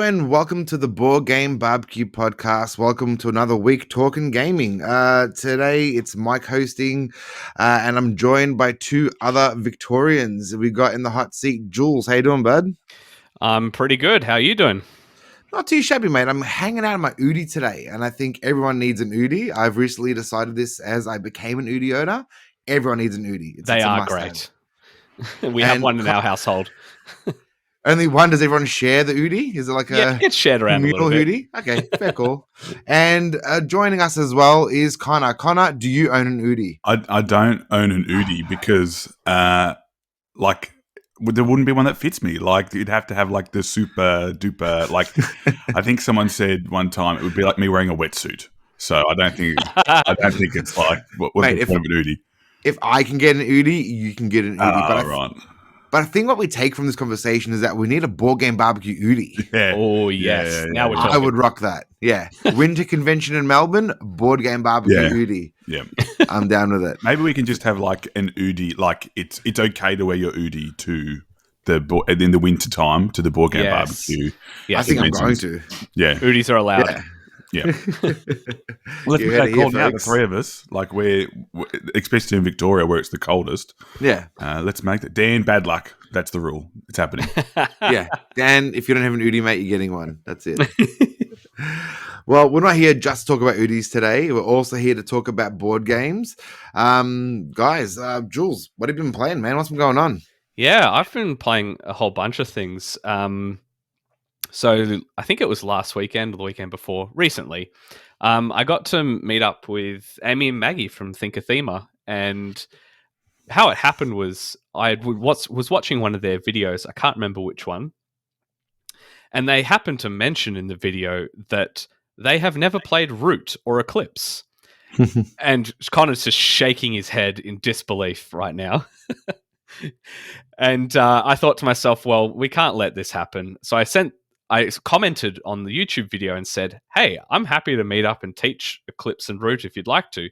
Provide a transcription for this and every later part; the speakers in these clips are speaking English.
and welcome to the Board Game BBQ podcast. Welcome to another week talking gaming. Today it's Mike hosting, and I'm joined by two other Victorians. We got in the hot seat Jules. How you doing, bud? I'm pretty good. How are you doing? Not too shabby, mate. I'm hanging out in my Udi today, and I think everyone needs an Udi. I've recently decided this as I became an Udi owner. Everyone needs an Udi. They are great. We have one in our household. Only one? Does everyone share the Udi? Is it like it gets shared around a little bit. Udi? Okay, fair call. And joining us as well is Conor. Conor, do you own an Udi? I don't own an Udi because, there wouldn't be one that fits me. Like, you'd have to have like the super duper. Like, I think someone said one time it would be like me wearing a wetsuit. So I don't think it's like what's the point of an Udi? If I can get an Udi, you can get an Udi. Right. But I think what we take from this conversation is that we need a board game barbecue Udi. Yeah. Oh, yes. Yeah. Now we're talking. I would rock that. Yeah. Winter convention in Melbourne, board game barbecue Udi. Yeah. I'm down with it. Maybe we can just have like an Udi. Like it's okay to wear your Udi to in the winter time to the board game barbecue. Yeah, I think I'm going to. Yeah. Udis are allowed. Yeah. Let's make call now, the three of us. Like we're especially in Victoria where it's the coldest. Yeah. Let's make that. Dan, bad luck. That's the rule. It's happening. Yeah. Dan, if you don't have an Udi, mate, you're getting one. That's it. Well, we're not here just to talk about Udis today. We're also here to talk about board games. Guys, Jules, what have you been playing, man? What's been going on? Yeah, I've been playing a whole bunch of things. So I think it was last weekend or the weekend before, recently, I got to meet up with Amy and Maggie from Pictures.Septima, and how it happened was I was watching one of their videos. I can't remember which one, and they happened to mention in the video that they have never played Root or Eclipse, and Connor's just shaking his head in disbelief right now. And I thought to myself, well, we can't let this happen. So I commented on the YouTube video and said, hey, I'm happy to meet up and teach Eclipse and Root if you'd like to.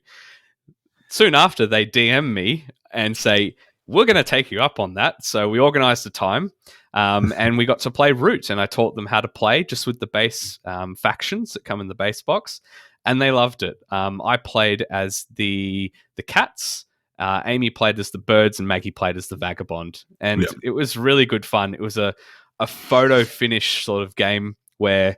Soon after, they DM me and say, we're going to take you up on that. So we organized the time and we got to play Root, and I taught them how to play just with the base factions that come in the base box, and they loved it. I played as the cats. Amy played as the birds and Maggie played as the vagabond. And It was really good fun. It was a photo finish sort of game where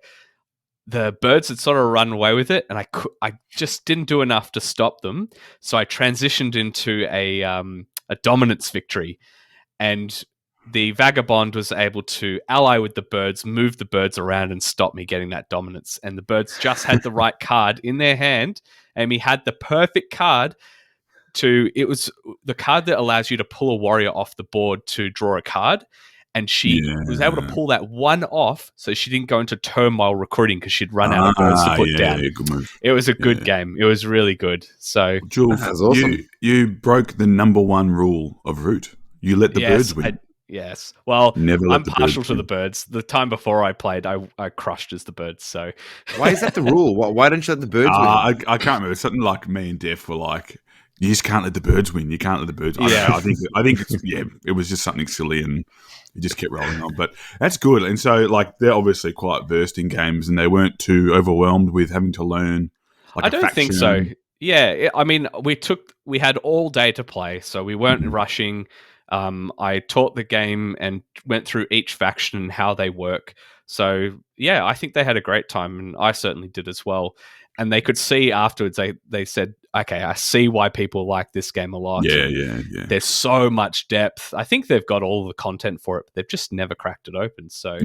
the birds had sort of run away with it, and I just didn't do enough to stop them. So I transitioned into a dominance victory, and the vagabond was able to ally with the birds, move the birds around, and stop me getting that dominance. And the birds just had the right card in their hand. Amy had the perfect card. It was the card that allows you to pull a warrior off the board to draw a card. And she was able to pull that one off, so she didn't go into turmoil recruiting because she'd run out of birds to put down. Yeah, good move. It was a good game. It was really good. So, Jules, awesome. you broke the number one rule of Root. You let the birds win. Yes. Well, I'm partial to win. the birds. The time before I played, I crushed as the birds. So, why is that the rule? Why don't you let the birds win? I can't remember. Something like me and Def were like, you just can't let the birds win. You can't let the birds win. Yeah. I think it was just something silly, and it just kept rolling on. But that's good. And so, like, they're obviously quite versed in games, and they weren't too overwhelmed with having to learn. Like, I don't think so. Yeah, I mean, we had all day to play, so we weren't rushing. I taught the game and went through each faction and how they work. So yeah, I think they had a great time, and I certainly did as well. And they could see afterwards. They said, "Okay, I see why people like this game a lot." Yeah. There's so much depth. I think they've got all the content for it, but they've just never cracked it open. So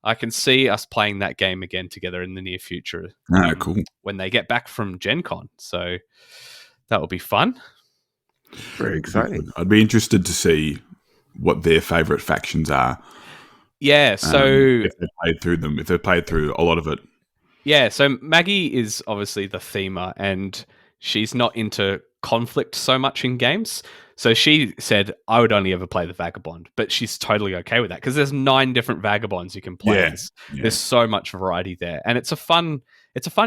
I can see us playing that game again together in the near future. Cool. When they get back from Gen Con. So that will be fun. Very exciting. I'd be interested to see what their favourite factions are. Yeah, so if they've played through them, if they've played through a lot of it. Yeah, so Maggie is obviously the themer, and she's not into conflict so much in games. So she said, I would only ever play the Vagabond, but she's totally okay with that because there's 9 different Vagabonds you can play as. There's so much variety there, and it's a fun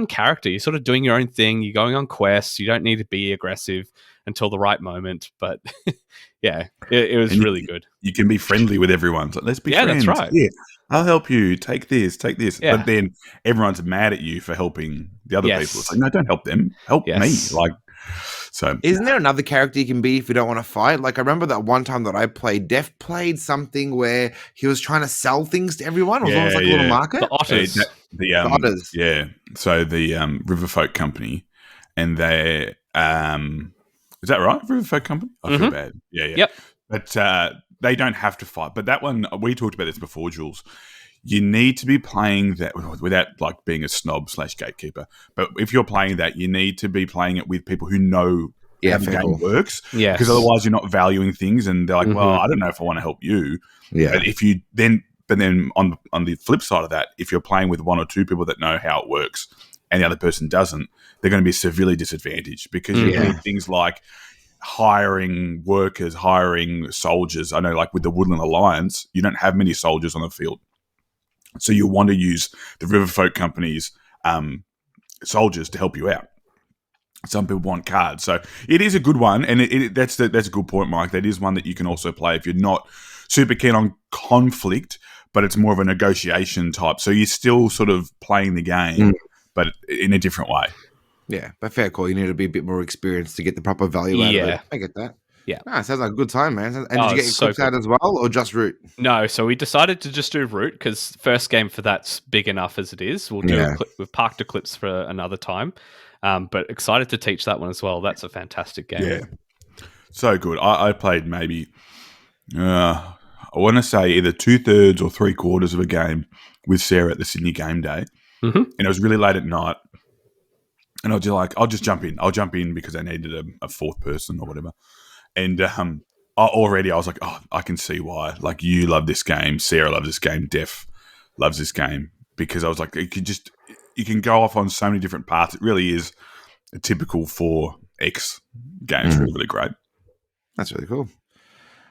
character. You're sort of doing your own thing. You're going on quests. You don't need to be aggressive until the right moment. But yeah, it was really good. You can be friendly with everyone. So let's be friends. That's right. Yeah. I'll help you. Take this. Yeah. But then everyone's mad at you for helping the other Yes. people. It's like, no, don't help them. Help me. Yes. Like, so. Isn't there another character you can be if you don't want to fight? Like I remember that one time that I played, Def played something where he was trying to sell things to everyone. It was almost like a little market. The Otters. The Otters. Yeah. So the Riverfolk Company, and they is that right? Riverfolk Company? I feel bad. Yeah. Yep. But they don't have to fight. But that one, we talked about this before, Jules. You need to be playing that without like being a snob / gatekeeper. But if you're playing that, you need to be playing it with people who know how the game works. Yeah. Because otherwise you're not valuing things, and they're like, well, I don't know if I want to help you. Yeah. But if you then on the flip side of that, if you're playing with one or two people that know how it works and the other person doesn't, they're going to be severely disadvantaged because you need things like hiring workers, hiring soldiers. I know like with the Woodland Alliance, you don't have many soldiers on the field. So you want to use the Riverfolk Company's soldiers to help you out. Some people want cards. So it is a good one, and that's a good point, Mike. That is one that you can also play if you're not super keen on conflict, but it's more of a negotiation type. So you're still sort of playing the game, but in a different way. Yeah, but fair call. You need to be a bit more experienced to get the proper value out of it. I get that. Yeah. Sounds like a good time, man. And did you get your so clips out as well, or just root? No, so we decided to just do root because first game for that's big enough as it is. We'll do a clip. We've parked the clips for another time, but excited to teach that one as well. That's a fantastic game. Yeah, so good. I played maybe, I want to say either 2/3 or 3/4 of a game with Sarah at the Sydney game day, and it was really late at night. And I was just like, I'll just jump in. I'll jump in because I needed a fourth person or whatever. And already I was like, oh, I can see why. Like, you love this game. Sarah loves this game. Def loves this game. Because I was like, you can go off on so many different paths. It really is a typical 4X game. It's really, really great. That's really cool.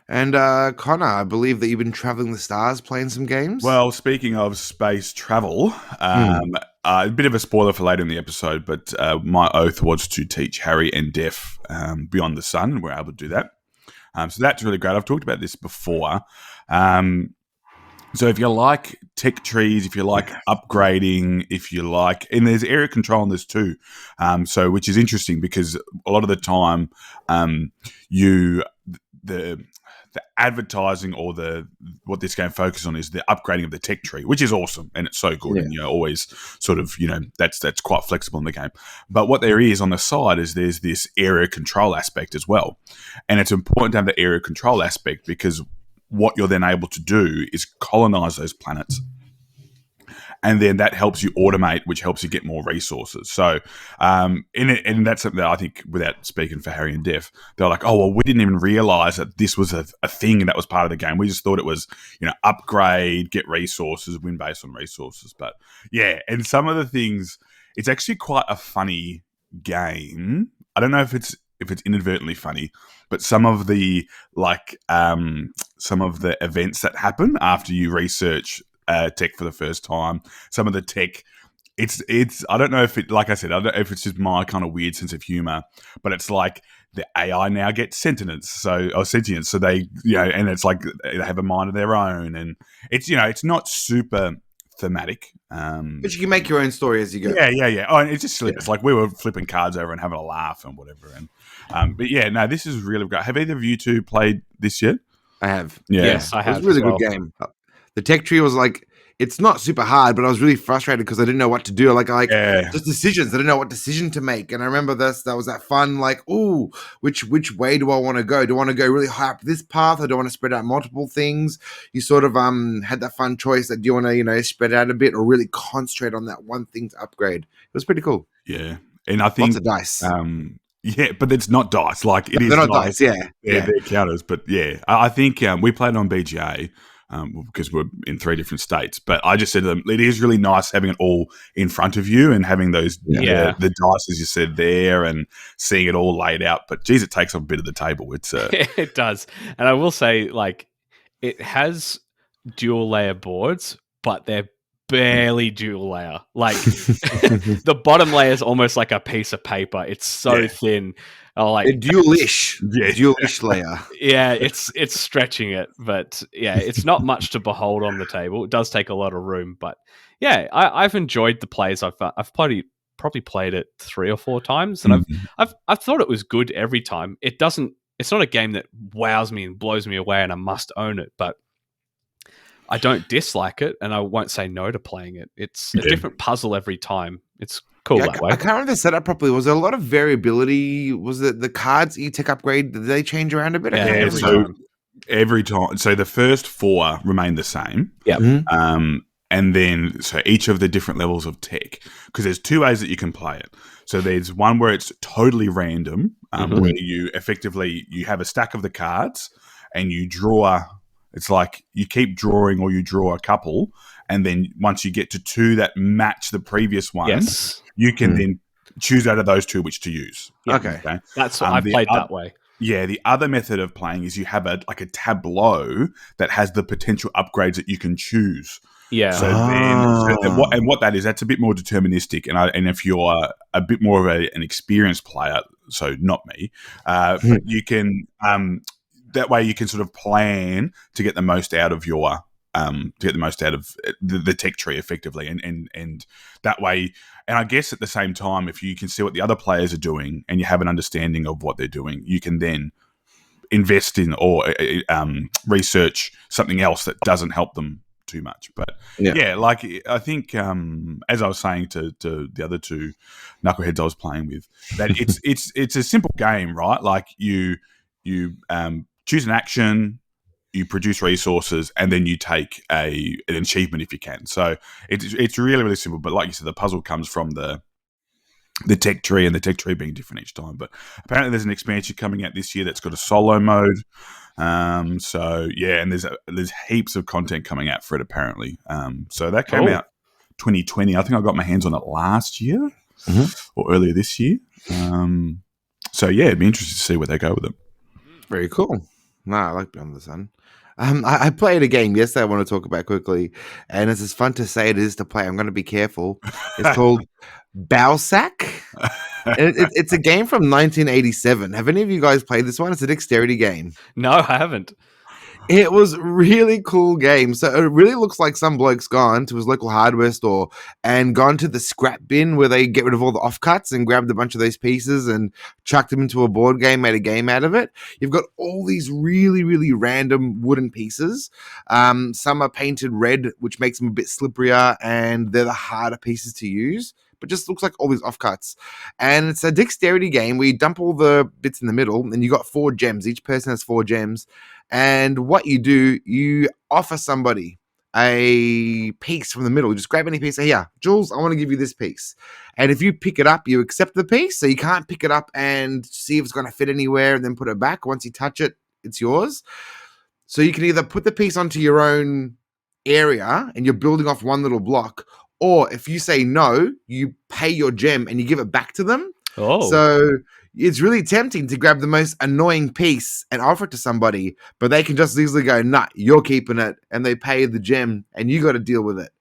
And Connor, I believe that you've been traveling the stars playing some games. Well, speaking of space travel, a bit of a spoiler for later in the episode, but my oath was to teach Harry and Def Beyond the Sun. We're able to do that. So that's really great. I've talked about this before. So if you like tech trees, if you like upgrading, if you like, and there's area control in this too. So which is interesting because a lot of the time, the advertising or what this game focuses on is the upgrading of the tech tree, which is awesome and it's so good. And always sort of that's quite flexible in the game. But what there is on the side is there's this area control aspect as well, and it's important to have the area control aspect because what you're then able to do is colonize those planets. And then that helps you automate, which helps you get more resources. So, and that's something that I think, without speaking for Harry and Def, they're like, oh, well, we didn't even realize that this was a thing and that was part of the game. We just thought it was, upgrade, get resources, win based on resources. But yeah, and some of the things, it's actually quite a funny game. I don't know if it's inadvertently funny, but some of the events that happen after you research tech for the first time, some of the tech, it's I don't know if it, like I said, I don't know if it's just my kind of weird sense of humor, but it's like the AI now gets sentience, so they, and it's like they have a mind of their own, and it's it's not super thematic, but you can make your own story as you go. Yeah. Oh, and it's just silly. It's like we were flipping cards over and having a laugh and whatever, and but yeah, no, this is really great. Have either of you two played this yet? I have. Yeah. Yes, I have. It was a really good game. The tech tree was like, it's not super hard, but I was really frustrated because I didn't know what to do. Just decisions. I didn't know what decision to make. And I remember that was that fun, which way do I want to go? Do I want to go really high up this path, or do I want to spread out multiple things? You sort of had that fun choice that do you want to, spread out a bit or really concentrate on that one thing to upgrade. It was pretty cool. Yeah. And I think lots of dice. Yeah, but it's not dice. Like it is. They're not dice. Yeah. They're counters. But yeah, I think we played on BGA. Because we're in 3 different states. But I just said to them, it is really nice having it all in front of you and having those the dice, as you said, there and seeing it all laid out. But geez, it takes up a bit of the table. It's It does. And I will say, it has dual layer boards, but they're barely dual layer. The bottom layer is almost like a piece of paper. It's so thin. Dualish. Yeah. Dualish layer. Yeah, it's stretching it, but yeah, it's not much to behold on the table. It does take a lot of room, but yeah, I've enjoyed the plays. I've probably played it 3 or 4 times, and I've thought it was good every time. It's not a game that wows me and blows me away, and I must own it, but I don't dislike it, and I won't say no to playing it. It's a different puzzle every time. It's cool that way. I can't remember the setup properly. Was there a lot of variability? Was it the cards you tech upgrade? Did they change around a bit? Yeah, every time. So the first 4 remain the same. Yeah. And then, so each of the different levels of tech, because there's 2 ways that you can play it. So there's one where it's totally random, where you have a stack of the cards and you draw. It's like you keep drawing, or you draw a couple, and then once you get to 2 that match the previous one, you can then choose out of those 2 which to use. Yeah. Okay. That's what I've played that way. Yeah, the other method of playing is you have a tableau that has the potential upgrades that you can choose. Yeah. So what that is, that's a bit more deterministic, and if you're a bit more of an experienced player, so not me, you can that way you can sort of plan to get the most out of your the tech tree effectively, and that way. And I guess at the same time, if you can see what the other players are doing and you have an understanding of what they're doing, you can then invest in or research something else that doesn't help them too much. But like I think as I was saying to the other 2 knuckleheads I was playing with, that it's a simple game, right? Like you choose an action, you produce resources, and then you take an achievement if you can. So it's really, really simple. But like you said, the puzzle comes from the tech tree, and the tech tree being different each time. But apparently there's an expansion coming out this year that's got a solo mode. So yeah, and there's heaps of content coming out for it apparently. So that came out 2020. I think I got my hands on it last year or earlier this year. So yeah, it'd be interesting to see where they go with it. Very cool. No, I like Beyond the Sun. I played a game yesterday I want to talk about quickly, and it's as fun to say it is to play. I'm going to be careful. It's called Bowsack. It's a game from 1987. Have any of you guys played this one? It's a dexterity game. No, I haven't. It was really cool game. So it really looks like some bloke's gone to his local hardware store and gone to the scrap bin where they get rid of all the offcuts and grabbed a bunch of those pieces and chucked them into a board game, made a game out of it. You've got all these really, really random wooden pieces. Some are painted red, which makes them a bit slipperier, and they're the harder pieces to use. But just looks like all these offcuts. And it's a dexterity game where you dump all the bits in the middle, and you got 4 gems. Each person has 4 gems. And what you do, you offer somebody a piece from the middle. You just grab any piece. Say, yeah, Jules, I want to give you this piece. And if you pick it up, you accept the piece. So you can't pick it up and see if it's going to fit anywhere and then put it back. Once you touch it, it's yours. So you can either put the piece onto your own area and you're building off one little block, or if you say no, you pay your gem and you give it back to them. Oh. So it's really tempting to grab the most annoying piece and offer it to somebody, but they can just easily go, nah, you're keeping it, and they pay the gem and you got to deal with it.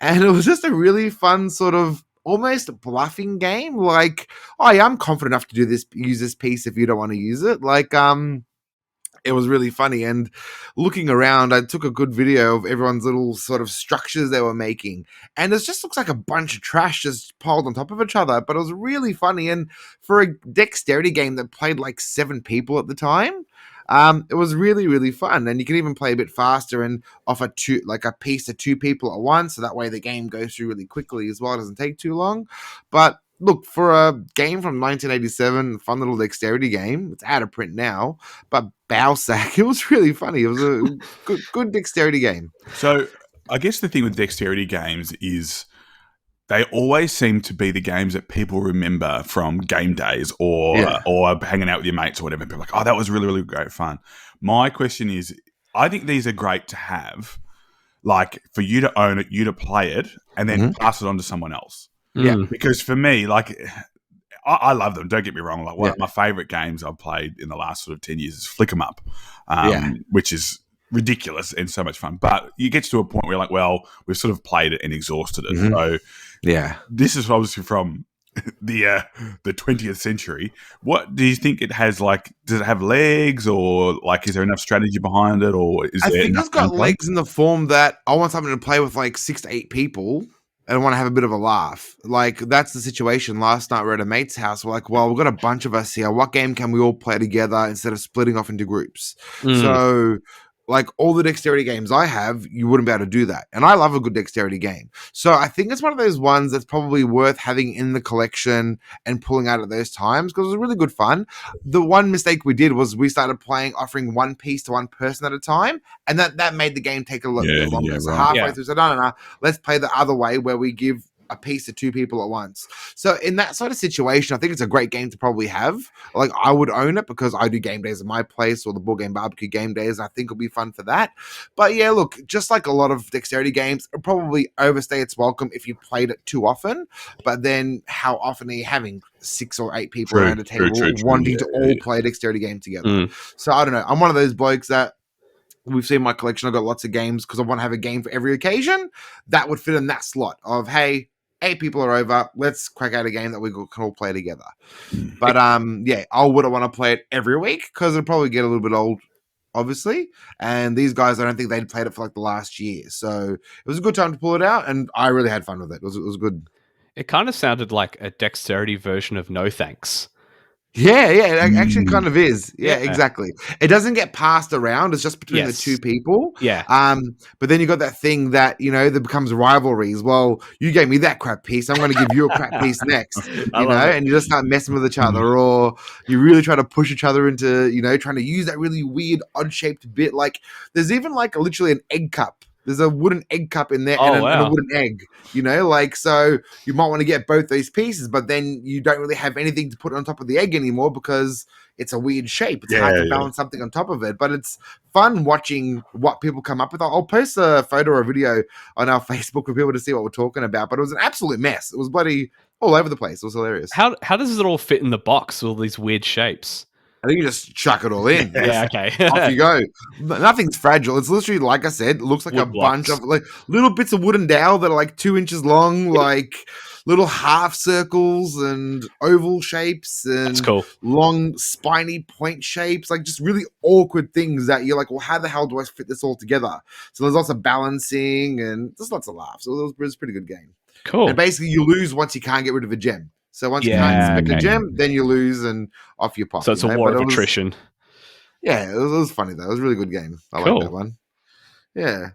And it was just a really fun sort of almost bluffing game. Like, oh yeah, I'm confident enough to do this, use this piece if you don't want to use it. Like, it was really funny. And looking around, I took a good video of everyone's little sort of structures they were making. And it just looks like a bunch of trash just piled on top of each other. But it was really funny. And for a dexterity game that played like 7 people at the time, it was really, really fun. And you can even play a bit faster and offer a piece to 2 people at once. So that way the game goes through really quickly as well. It doesn't take too long. But look, for a game from 1987, fun little dexterity game. It's out of print now, but Bowsack, it was really funny. It was a good dexterity game. So I guess the thing with dexterity games is they always seem to be the games that people remember from game days or hanging out with your mates or whatever. People are like, oh, that was really, really great fun. My question is, I think these are great to have, like for you to own it, you to play it, and then pass it on to someone else. Yeah, because for me, like, I love them. Don't get me wrong. Like, one of my favorite games I've played in the last sort of 10 years is Flick 'em Up, which is ridiculous and so much fun. But you get to a point where you're like, well, we've sort of played it and exhausted it. So, yeah, this is obviously from the 20th century. What do you think it has? Like, does it have legs, or like, is there enough strategy behind it, or is I there think enough it's got gameplay? legs in the form that I want something to play with like 6 to 8 people. And I want to have a bit of a laugh. Like, that's the situation. Last night we were at a mate's house. We're like, well, we've got a bunch of us here. What game can we all play together instead of splitting off into groups? So, like, all the dexterity games I have, you wouldn't be able to do that. And I love a good dexterity game. So I think it's one of those ones that's probably worth having in the collection and pulling out at those times, because it was really good fun. The one mistake we did was we started playing, offering one piece to one person at a time. And that made the game take a little bit longer. So halfway through, so no, let's play the other way where we give a piece to 2 people at once. So in that sort of situation, I think it's a great game to probably have. Like, I would own it because I do game days at my place, or the board game barbecue game days. I think it'll be fun for that. But yeah, look, just like a lot of dexterity games, it'll probably overstay its welcome if you played it too often. But then how often are you having 6 or 8 people around a table wanting to all play a dexterity game together? So I don't know. I'm one of those blokes that, we've seen my collection. I've got lots of games because I want to have a game for every occasion. That would fit in that slot of, hey, 8 people are over. Let's crack out a game that we can all play together. But yeah, I wouldn't want to play it every week because it'd probably get a little bit old, obviously. And these guys, I don't think they'd played it for like the last year. So it was a good time to pull it out, and I really had fun with it. It was good. It kind of sounded like a dexterity version of No Thanks. Yeah, it actually kind of is. Yeah, exactly. It doesn't get passed around. It's just between the 2 people. Yeah. But then you got that thing that, that becomes rivalries. Well, you gave me that crap piece. I'm going to give you a crap piece next, and you just start messing with each other, or you really try to push each other into, trying to use that really weird, odd-shaped bit. Like, there's even like literally an egg cup. There's a wooden egg cup in there and a wooden egg, so you might want to get both these pieces, but then you don't really have anything to put on top of the egg anymore because it's a weird shape. It's hard to balance something on top of it, but it's fun watching what people come up with. I'll post a photo or a video on our Facebook for people to see what we're talking about, but it was an absolute mess. It was bloody all over the place. It was hilarious. How does it all fit in the box with all these weird shapes? I think you just chuck it all in. Yeah, okay. Off you go. Nothing's fragile. It's literally, like I said, it looks like wood bunch of like little bits of wooden dowel that are like 2 inches long, like little half circles and oval shapes and that's cool. Long spiny point shapes, like just really awkward things that you're like, well, how the hell do I fit this all together? So there's lots of balancing and just lots of laughs. So it was a pretty good game. Cool. And basically you lose once you can't get rid of a gem. So once you can't spec a gem, then you lose and off you pop. So it's a war of attrition. Yeah, it was funny though. It was a really good game. I like that one. Yeah.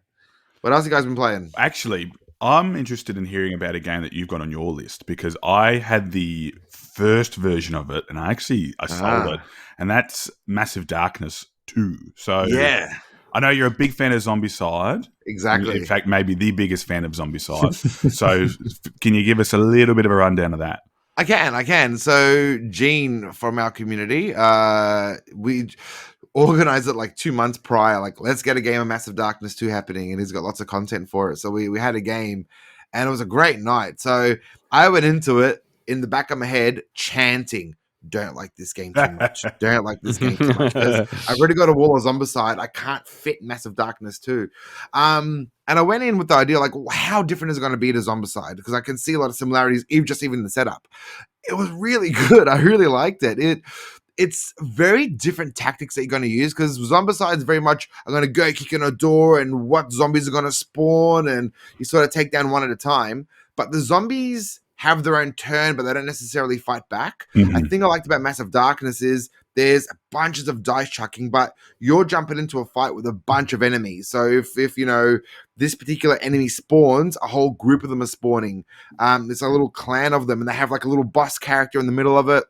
What else have you guys been playing? Actually, I'm interested in hearing about a game that you've got on your list, because I had the first version of it and I sold it, and that's Massive Darkness 2. So yeah. I know you're a big fan of Zombicide. Exactly. In fact, maybe the biggest fan of Zombicide. So can you give us a little bit of a rundown of that? I can. So Gene from our community, we organized it like 2 months prior, like, let's get a game of Massive Darkness 2 happening, and he's got lots of content for it. So we had a game, and it was a great night. So I went into it in the back of my head chanting, don't like this game too much. Don't like this game too much. I've already got a wall of Zombicide. I can't fit Massive Darkness 2. And I went in with the idea, like, how different is it going to be to Zombicide? Because I can see a lot of similarities, even in the setup. It was really good. I really liked it. It's very different tactics that you're going to use, because Zombicide is very much, I'm going to go kick in a door and what zombies are going to spawn, and you sort of take down one at a time. But the zombies have their own turn, but they don't necessarily fight back. Mm-hmm. I think I liked about Massive Darkness is there's bunches of dice chucking, but you're jumping into a fight with a bunch of enemies. So if this particular enemy spawns, a whole group of them are spawning. It's a little clan of them, and they have like a little boss character in the middle of it.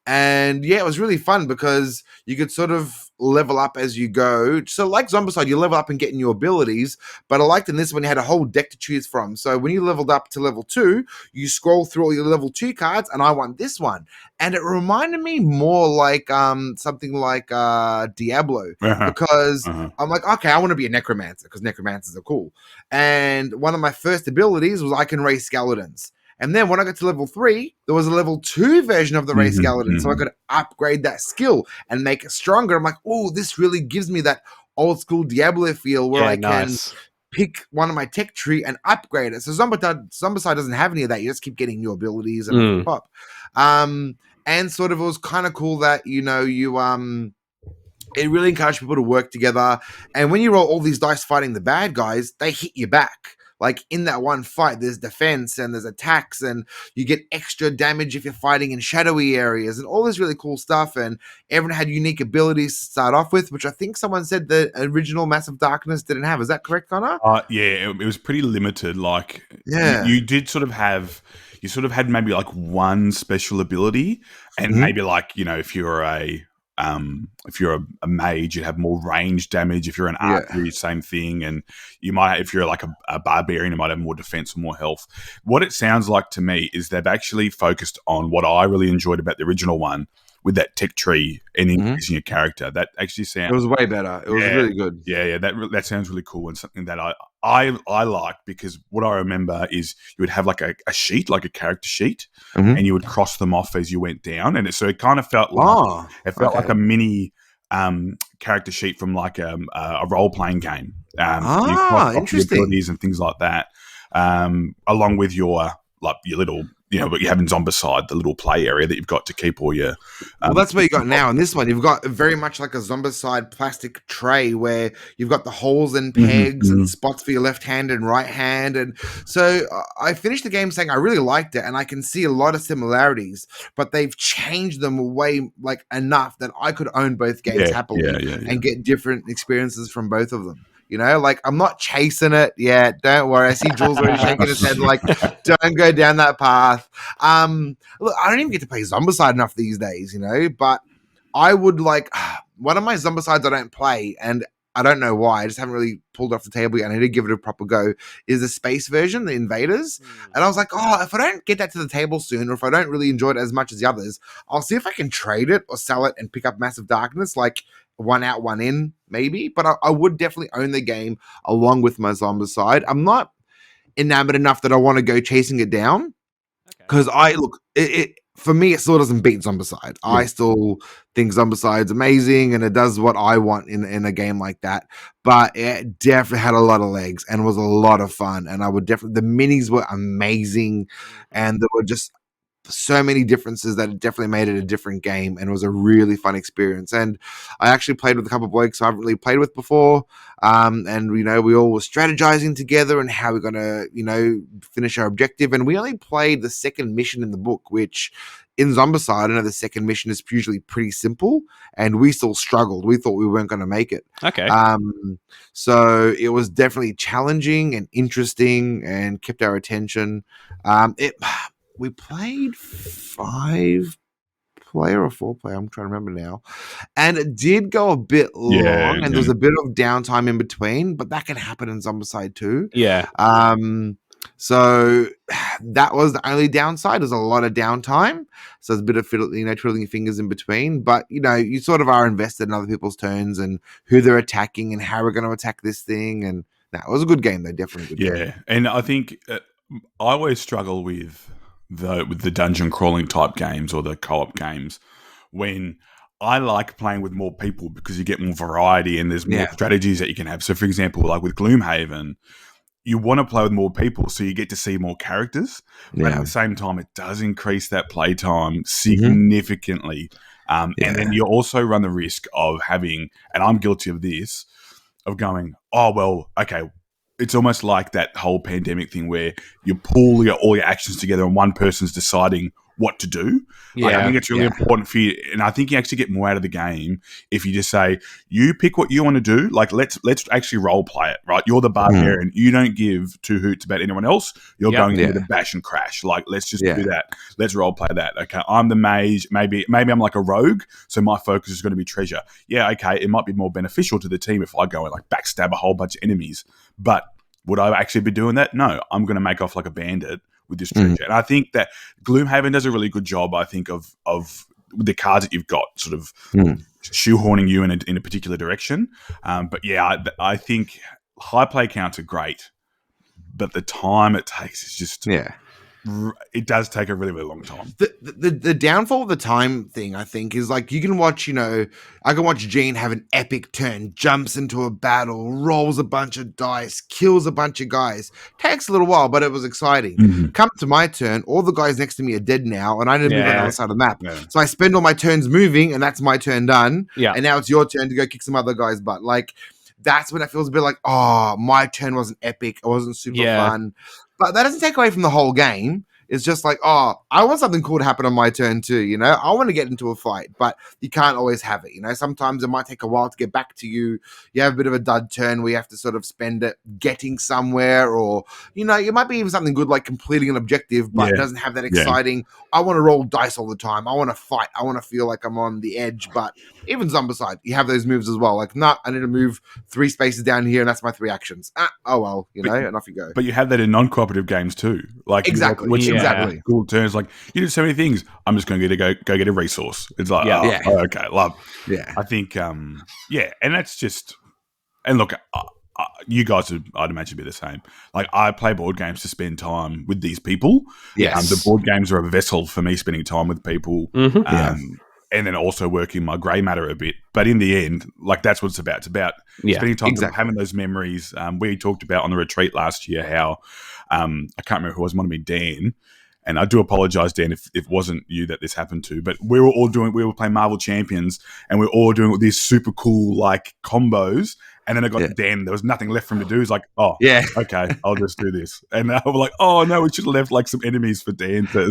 And yeah, it was really fun because you could sort of level up as you go. So like Zombicide, you level up and get new abilities, but I liked in this one you had a whole deck to choose from. So when you leveled up to level 2, you scroll through all your level 2 cards, and I won this one. And it reminded me more like something like Diablo, because I'm like, okay, I want to be a necromancer because necromancers are cool. And one of my first abilities was I can raise skeletons. And then when I got to level 3, there was a level 2 version of the Ray Skeleton. So I could upgrade that skill and make it stronger. I'm like, oh, this really gives me that old school Diablo feel where I can pick one of my tech tree and upgrade it. So Zombicide doesn't have any of that. You just keep getting new abilities and pop. And sort of it was kind of cool that it really encouraged people to work together. And when you roll all these dice fighting the bad guys, they hit you back. Like in that one fight, there's defense and there's attacks, and you get extra damage if you're fighting in shadowy areas and all this really cool stuff. And everyone had unique abilities to start off with, which I think someone said the original Massive Darkness didn't have. Is that correct, Connor? Yeah, it was pretty limited. Like, yeah, you did sort of have. You sort of had maybe like one special ability, and maybe like, you know, if you're a mage, you have more range damage. If you're an archer, same thing. And you might, if you're like a barbarian, you might have more defense or more health. What it sounds like to me is they've actually focused on what I really enjoyed about the original one, with that tech tree and increasing your character. That actually sounds... It was way better. It was really good. Yeah. That sounds really cool, and something that I like, because what I remember is you would have like a sheet, like a character sheet, and you would cross them off as you went down. And so it kind of felt like like a mini character sheet from like a role-playing game. You cross off your abilities and things like that, along with your little... You know, but you have in Zombicide, the little play area that you've got to keep all your... well, that's what you got now. In this one, you've got very much like a Zombicide plastic tray where you've got the holes and pegs and spots for your left hand and right hand. And so I finished the game saying I really liked it, and I can see a lot of similarities, but they've changed them way, like, enough that I could own both games happily and get different experiences from both of them. You know, like, I'm not chasing it yet. Don't worry. I see Jules already shaking his head like, don't go down that path. Look, I don't even get to play Zombicide enough these days, you know, but I would like... One of my Zombicides I don't play, and I don't know why, I just haven't really pulled it off the table yet. I need to give it a proper go, is the space version, the Invaders. And I was like, if I don't get that to the table soon, or if I don't really enjoy it as much as the others, I'll see if I can trade it or sell it and pick up Massive Darkness, like one out, one in, maybe. But I would definitely own the game along with my Zombicide. I'm not enamored enough that I want to go chasing it down, because for me, it still doesn't beat Zombicide. I still think Zombicide's amazing, and it does what I want in a game like that. But it definitely had a lot of legs and was a lot of fun. And the minis were amazing, and there were just so many differences that it definitely made it a different game, and it was a really fun experience. And I actually played with a couple of blokes I haven't really played with before, and you know, we all were strategizing together and how we're gonna, you know, finish our objective. And we only played the second mission in the book, which in Zombicide, I know the second mission is usually pretty simple, and we still struggled. We thought we weren't going to make it. So it was definitely challenging and interesting and kept our attention. We played 5-player or 4-player. I'm trying to remember now. And it did go a bit long, and there was a bit of downtime in between, but that can happen in Zombicide too. So that was the only downside. There's a lot of downtime. So there's a bit of twiddling your fingers in between. But, you know, you sort of are invested in other people's turns and who they're attacking and how we're going to attack this thing. And it was a good game, though. Definitely a good game. And I think I always struggle with the dungeon crawling type games or the co-op games when I like playing with more people, because you get more variety and there's more strategies that you can have. So, for example, like with Gloomhaven, you want to play with more people so you get to see more characters. But at the same time, it does increase that playtime significantly. And then you also run the risk of having, and I'm guilty of this, of going, it's almost like that whole pandemic thing where you pull all your actions together and one person's deciding what to do. I think it's really important for you, and I think you actually get more out of the game if you just say, you pick what you want to do. Like, let's actually role play it, right? You're the barbarian. You don't give two hoots about anyone else. You're going in with a bash and crash. Like, let's just do that. Let's role play that. Okay, I'm the mage. Maybe I'm like a rogue, so my focus is going to be treasure. Yeah, okay, it might be more beneficial to the team if I go and like backstab a whole bunch of enemies. But would I actually be doing that? No, I'm going to make off like a bandit with this treasure. And I think that Gloomhaven does a really good job, I think, of the cards that you've got sort of shoehorning you in a particular direction. But yeah, I think high play counts are great, but the time it takes is just it does take a really, really long time. The downfall of the time thing, I think, is like you can watch, I can watch Gene have an epic turn, jumps into a battle, rolls a bunch of dice, kills a bunch of guys. Takes a little while, but it was exciting. Mhm. Come to my turn, all the guys next to me are dead now, and I didn't move on the other side of the map. Yeah. So I spend all my turns moving, and that's my turn done. Yeah. And now it's your turn to go kick some other guy's butt. Like, that's when it feels a bit like, oh, my turn wasn't epic. It wasn't super fun. But that doesn't take away from the whole game. It's just like, oh, I want something cool to happen on my turn too, I want to get into a fight, but you can't always have it, Sometimes it might take a while to get back to you. You have a bit of a dud turn where you have to sort of spend it getting somewhere, or, it might be even something good like completing an objective, but it doesn't have that exciting, I want to roll dice all the time. I want to fight. I want to feel like I'm on the edge, but even Zombicide, you have those moves as well. Like, I need to move 3 spaces down here, and that's my 3 actions. Oh well, and off you go. But you have that in non-cooperative games too. Like Exactly. Exactly. Cool turns. Like you do so many things. I'm just going to go get a resource. It's like, okay, love. Yeah. I think, and that's just. And look, you guys would, I'd imagine, be the same. Like I play board games to spend time with these people. Yes. The board games are a vessel for me spending time with people. Mm-hmm. And then also working my grey matter a bit. But in the end, like that's what it's about. It's about spending time having those memories. We talked about on the retreat last year how I can't remember who it was, might have been Dan. And I do apologise, Dan, if it wasn't you that this happened to. But we were playing Marvel Champions, and we were all doing these super cool like combos. And then I got to Dan. There was nothing left for him to do. He's like, okay, I'll just do this. And I was like, oh no, we should have left like some enemies for Dan to.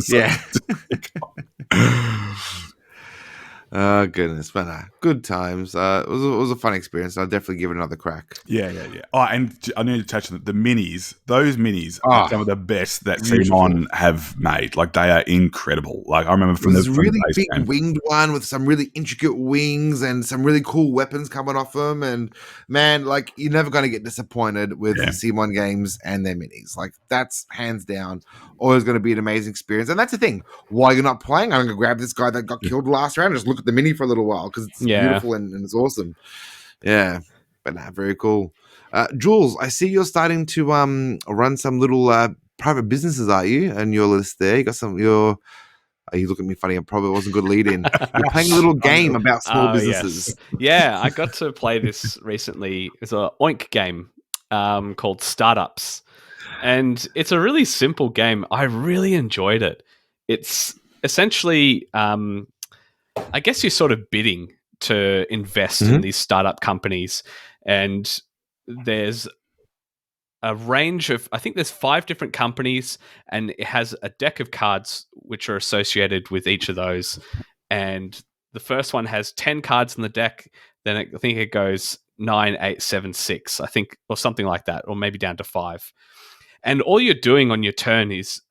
Oh goodness, but good times. It was a fun experience. I'll definitely give it another crack. Yeah. Oh, and I need to touch on the minis. Those minis are some of the best that Simon have made. Like they are incredible. Like I remember from this really big winged one with some really intricate wings and some really cool weapons coming off them. And man, like you're never going to get disappointed with the Simon games and their minis. Like that's hands down always going to be an amazing experience. And that's the thing. While you're not playing, I'm going to grab this guy that got killed last round and just look at the mini for a little while because it's beautiful and it's awesome. Yeah, but very cool. Jules, I see you're starting to run some little private businesses, are you? And your list there, you got some. You look at me funny. I probably wasn't good lead in. You're playing a little game about small businesses. Yes. Yeah, I got to play this recently. It's a Oink game called Startups. And it's a really simple game. I really enjoyed it. It's essentially, I guess you're sort of bidding to invest in these startup companies. And there's a range of, I think there's 5 different companies, and it has a deck of cards which are associated with each of those. And the first one has 10 cards in the deck. Then I think it goes 9, 8, 7, 6, I think, or something like that, or maybe down to 5. And all you're doing on your turn is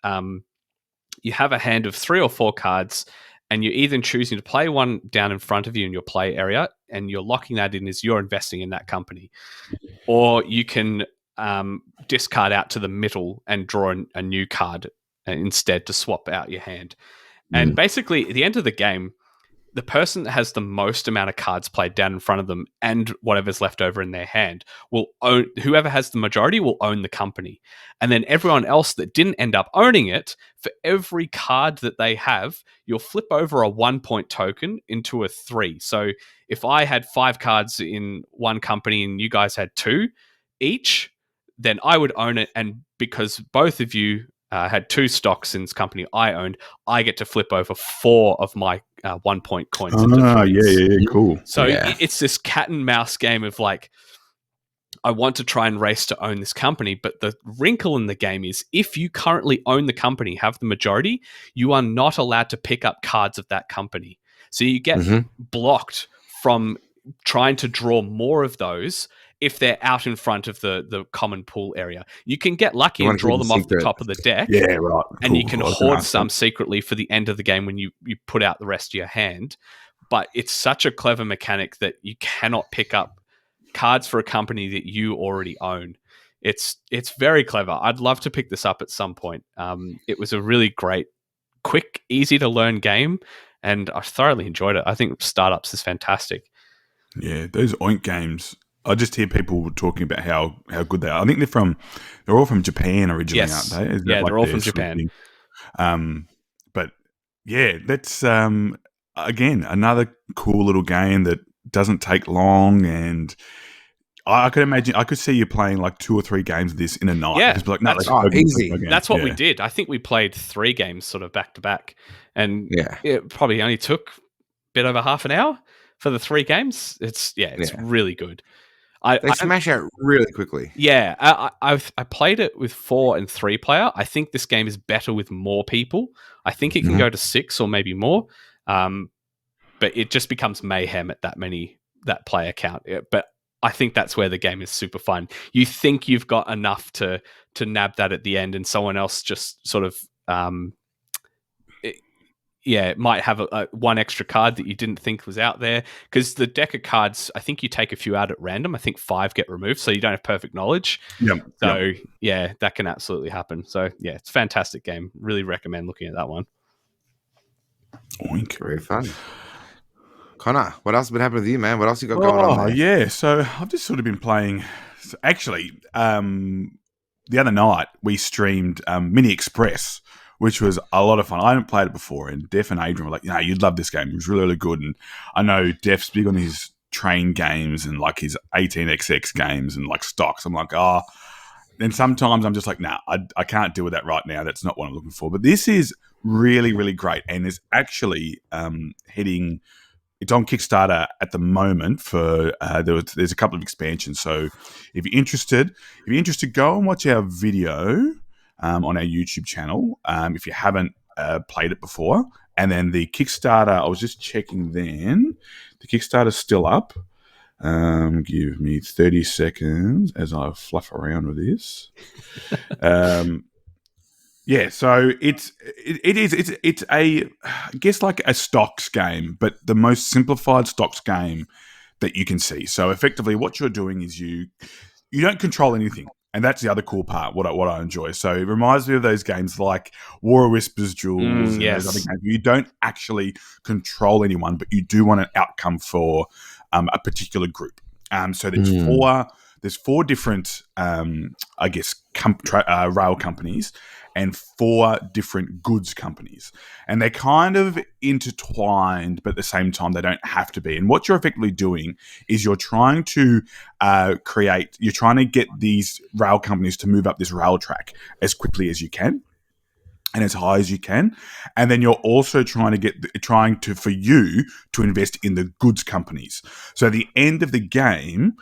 you have a hand of 3 or 4 cards, and you're either choosing to play one down in front of you in your play area, and you're locking that in as you're investing in that company. Or you can discard out to the middle and draw a new card instead to swap out your hand. And basically, at the end of the game, the person that has the most amount of cards played down in front of them and whatever's left over in their hand will own, whoever has the majority will own the company. And then everyone else that didn't end up owning it, for every card that they have, you'll flip over a 1-point token into a 3. So if I had 5 cards in one company and you guys had 2 each, then I would own it. And because both of you had 2 stocks in this company I owned, I get to flip over 4 of my 1-point coins into 3s. Yeah, cool. So it's this cat and mouse game of like, I want to try and race to own this company, but the wrinkle in the game is if you currently own the company, have the majority, you are not allowed to pick up cards of that company. So you get blocked from trying to draw more of those if they're out in front of the common pool area. You can get lucky and draw them off the top of the deck. Yeah, right. And you can hoard some secretly for the end of the game when you put out the rest of your hand. But it's such a clever mechanic that you cannot pick up cards for a company that you already own. It's very clever. I'd love to pick this up at some point. It was a really great, quick, easy to learn game, and I thoroughly enjoyed it. I think Startups is fantastic. Yeah, those Oink games, I just hear people talking about how good they are. I think they're all from Japan originally, aren't they? Yeah, they're all from Japan. But yeah, that's again another cool little game that doesn't take long, and I could imagine I could see you playing like 2 or 3 games of this in a night. Yeah, Just be like, no, that's easy. That's what we did. I think we played 3 games sort of back to back, and Yeah. it probably only took a bit over half an hour for the 3 games. It's really good. They smash out really quickly. Yeah, I played it with 4 and 3 player. I think this game is better with more people. I think it can go to 6 or maybe more, but it just becomes mayhem at that player count. But I think that's where the game is super fun. You think you've got enough to nab that at the end, and someone else just sort of it might have a one extra card that you didn't think was out there, because the deck of cards, I think you take a few out at random. I think 5 get removed, so you don't have perfect knowledge. So yeah, that can absolutely happen. So yeah, it's a fantastic game. Really recommend looking at that one. Oink. Very fun. Connor, what else has been happening with you, man? What else you got going on there? Yeah, so I've just sort of been playing. So actually, the other night we streamed Mini Express, which was a lot of fun. I hadn't played it before, and Def and Adrian were like, you'd love this game. It was really, really good. And I know Def's big on his train games and like his 18xx games and like stocks. I'm like, Then sometimes I'm just like, I can't deal with that right now. That's not what I'm looking for. But this is really, really great, and is actually heading. It's on Kickstarter at the moment for there's a couple of expansions. So if you're interested, go and watch our video on our YouTube channel if you haven't played it before. And then the Kickstarter, I was just checking then, the Kickstarter's still up. Give me 30 seconds as I fluff around with this. Yeah, so it's a, I guess, like a stocks game, but the most simplified stocks game that you can see. So effectively what you're doing is you don't control anything. And that's the other cool part, what I enjoy. So it reminds me of those games like War of Whispers, Jules, and those other games. You don't actually control anyone, but you do want an outcome for a particular group. So there's 4 different, I guess, rail companies and 4 different goods companies. And they're kind of intertwined, but at the same time, they don't have to be. And what you're effectively doing is you're trying to you're trying to get these rail companies to move up this rail track as quickly as you can and as high as you can. And then you're also trying for you to invest in the goods companies. So at the end of the game,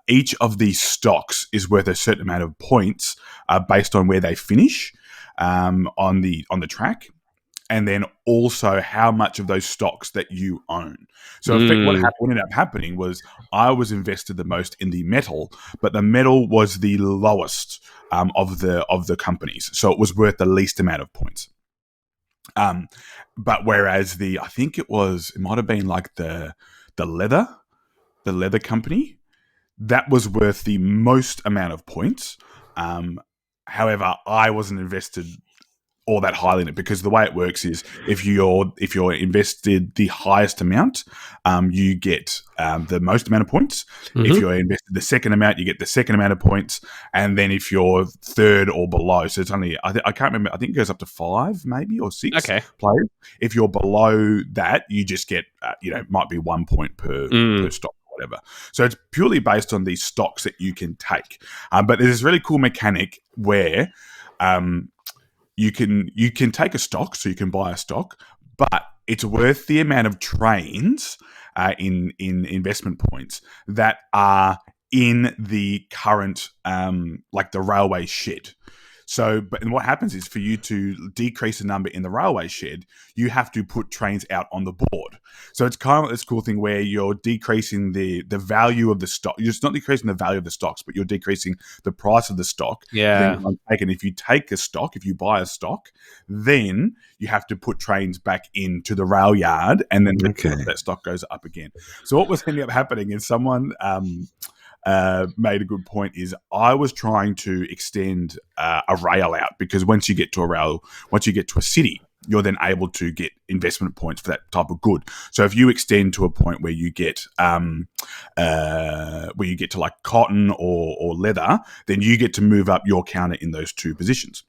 each of these stocks is worth a certain amount of points based on where they finish on the track, and then also how much of those stocks that you own. So what ended up happening was I was invested the most in the metal, but the metal was the lowest of the companies, so it was worth the least amount of points. But whereas it might have been like the leather company, that was worth the most amount of points. However, I wasn't invested all that highly in it, because the way it works is if you're invested the highest amount, you get the most amount of points. If you're invested the second amount, you get the second amount of points. And then if you're third or below, so it's only I can't remember. I think it goes up to 5 maybe or 6 players. If you're below that, you just get might be 1 point per stock. Whatever. So it's purely based on these stocks that you can take. But there's this really cool mechanic where you can take a stock, so you can buy a stock, but it's worth the amount of trains in investment points that are in the current like the railway shed. So, but what happens is for you to decrease the number in the railway shed, you have to put trains out on the board. So it's kind of like this cool thing where you're decreasing the value of the stock. You're just not decreasing the value of the stocks, but you're decreasing the price of the stock. Yeah. And if you take a stock, if you buy a stock, then you have to put trains back into the rail yard, and then that stock goes up again. So what was ending up happening is someone made a good point, is I was trying to extend a rail out, because once you get to a city, you're then able to get investment points for that type of good. So if you extend to a point where you get to like cotton or leather, then you get to move up your counter in those 2 positions.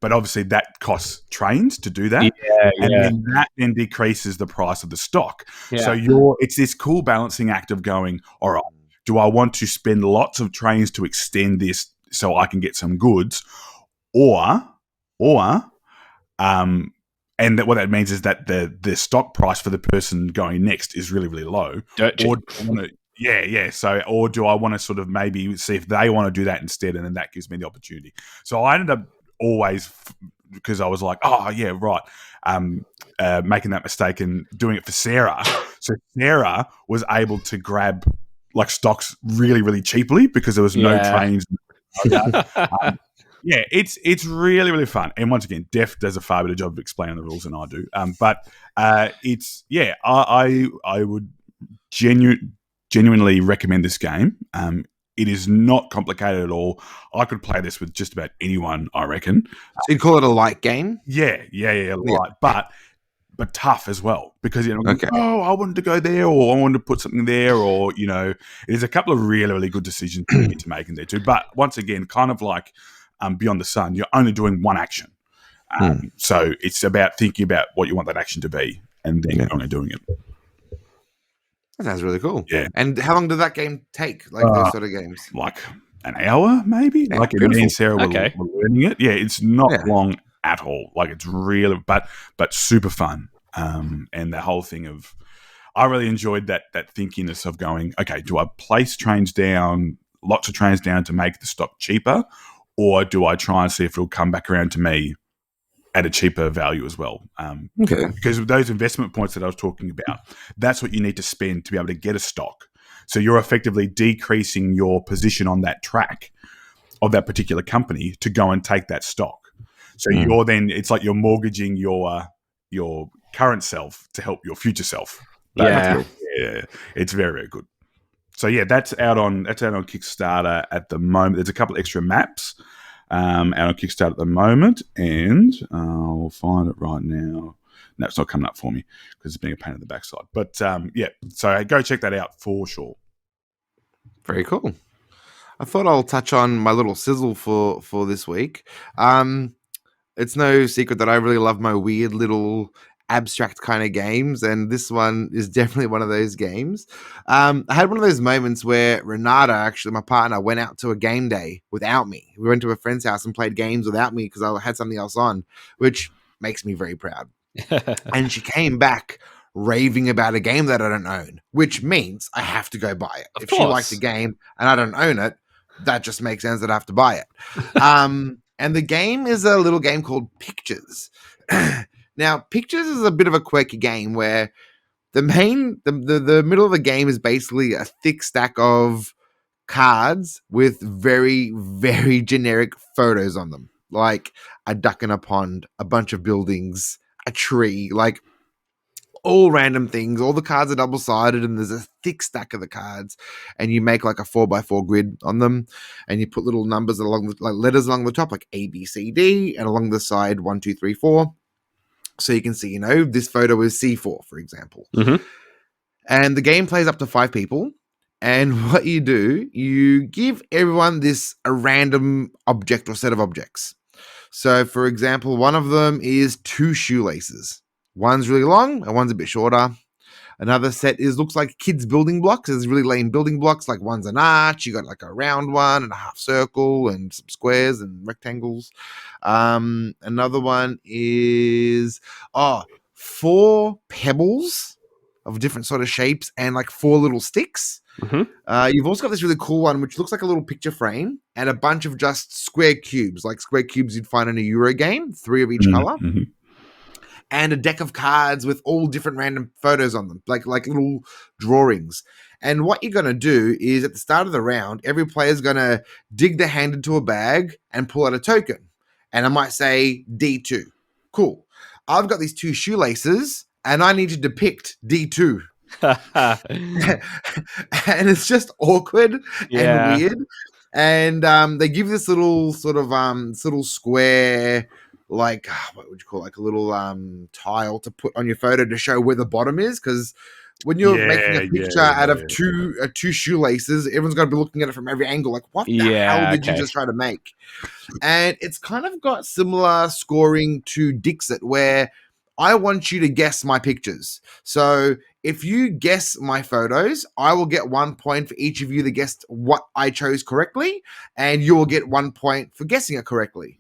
But obviously that costs trains to do that. And then that then decreases the price of the stock. So it's this cool balancing act of going, all right, do I want to spend lots of trains to extend this so I can get some goods, or and what that means is that the stock price for the person going next is really, really low. Dirt cheap. Or do I wanna, So, or do I want to sort of maybe see if they want to do that instead, and then that gives me the opportunity. So I ended up always, because I was like, oh yeah, right, making that mistake and doing it for Sarah. So Sarah was able to grab like stocks really, really cheaply because there was no trains. It's really, really fun. And once again, Def does a far better job of explaining the rules than I do. I would genuinely recommend this game. It is not complicated at all. I could play this with just about anyone, I reckon. So you call it a light game? Yeah, light, but tough as well, because I wanted to go there, or I wanted to put something there, or there's a couple of really, really good decisions you need to make in there too. But once again, kind of like Beyond the Sun, you're only doing one action, so it's about thinking about what you want that action to be, and then only doing it. That sounds really cool. Yeah. And how long did that game take? Like those sort of games? Like an hour, maybe. Yeah, like me and Sarah were learning it. Yeah, it's not long at all. Like it's really, but super fun. And the whole thing of, I really enjoyed that thinkiness of going, okay, do I place trains down, lots of trains down to make the stock cheaper, or do I try and see if it'll come back around to me at a cheaper value as well? Because of those investment points that I was talking about, that's what you need to spend to be able to get a stock. So you're effectively decreasing your position on that track of that particular company to go and take that stock. So you're then, it's like you're mortgaging your current self to help your future self. It's very, very good. So that's out on Kickstarter at the moment. There's a couple extra maps out on Kickstarter at the moment, and I'll find it right now. No, it's not coming up for me because it's being a pain in the backside. But so go check that out for sure. Very cool. I thought I'll touch on my little sizzle for this week. It's no secret that I really love my weird little abstract kind of games, and this one is definitely one of those games. I had one of those moments where Renata, actually my partner, went out to a game day without me. We went to a friend's house and played games without me because I had something else on, which makes me very proud. And she came back raving about a game that I don't own, which means I have to go buy it. If she likes a game and I don't own it, that just makes sense that I have to buy it. And the game is a little game called Pictures. Now, Pictures is a bit of a quirky game where the middle of the game is basically a thick stack of cards with very, very generic photos on them, like a duck in a pond, a bunch of buildings, a tree, like all random things. All the cards are double-sided, and there's a thick stack of the cards, and you make like a 4x4 grid on them, and you put little numbers along like letters along the top, like A, B, C, D, and along the side 1, 2, 3, 4. So you can see, this photo is C4, for example. Mm-hmm. And the game plays up to 5 people. And what you do, you give everyone a random object or set of objects. So, for example, one of them is 2 shoelaces. One's really long and one's a bit shorter. Another set looks like kids' building blocks. There's really lame building blocks. Like one's an arch. You got like a round one and a half circle and some squares and rectangles. Another one is 4 pebbles of different sort of shapes and like 4 little sticks. Mm-hmm. You've also got this really cool one, which looks like a little picture frame and a bunch of just square cubes, like square cubes you'd find in a Euro game, 3 of each color. Mm-hmm. And a deck of cards with all different random photos on them, like little drawings. And what you're going to do is at the start of the round, every player's going to dig their hand into a bag and pull out a token. And I might say D2. Cool. I've got these 2 shoelaces and I need to depict D2. And it's just awkward and weird. And they give this little sort of little square, like what would you call it? Like a little tile to put on your photo to show where the bottom is, because when you're making a picture out of two shoelaces, everyone's going to be looking at it from every angle. Like, what the hell did you just try to make? And it's kind of got similar scoring to Dixit, where I want you to guess my pictures. So if you guess my photos, I will get 1 point for each of you that guessed what I chose correctly, and you will get 1 point for guessing it correctly.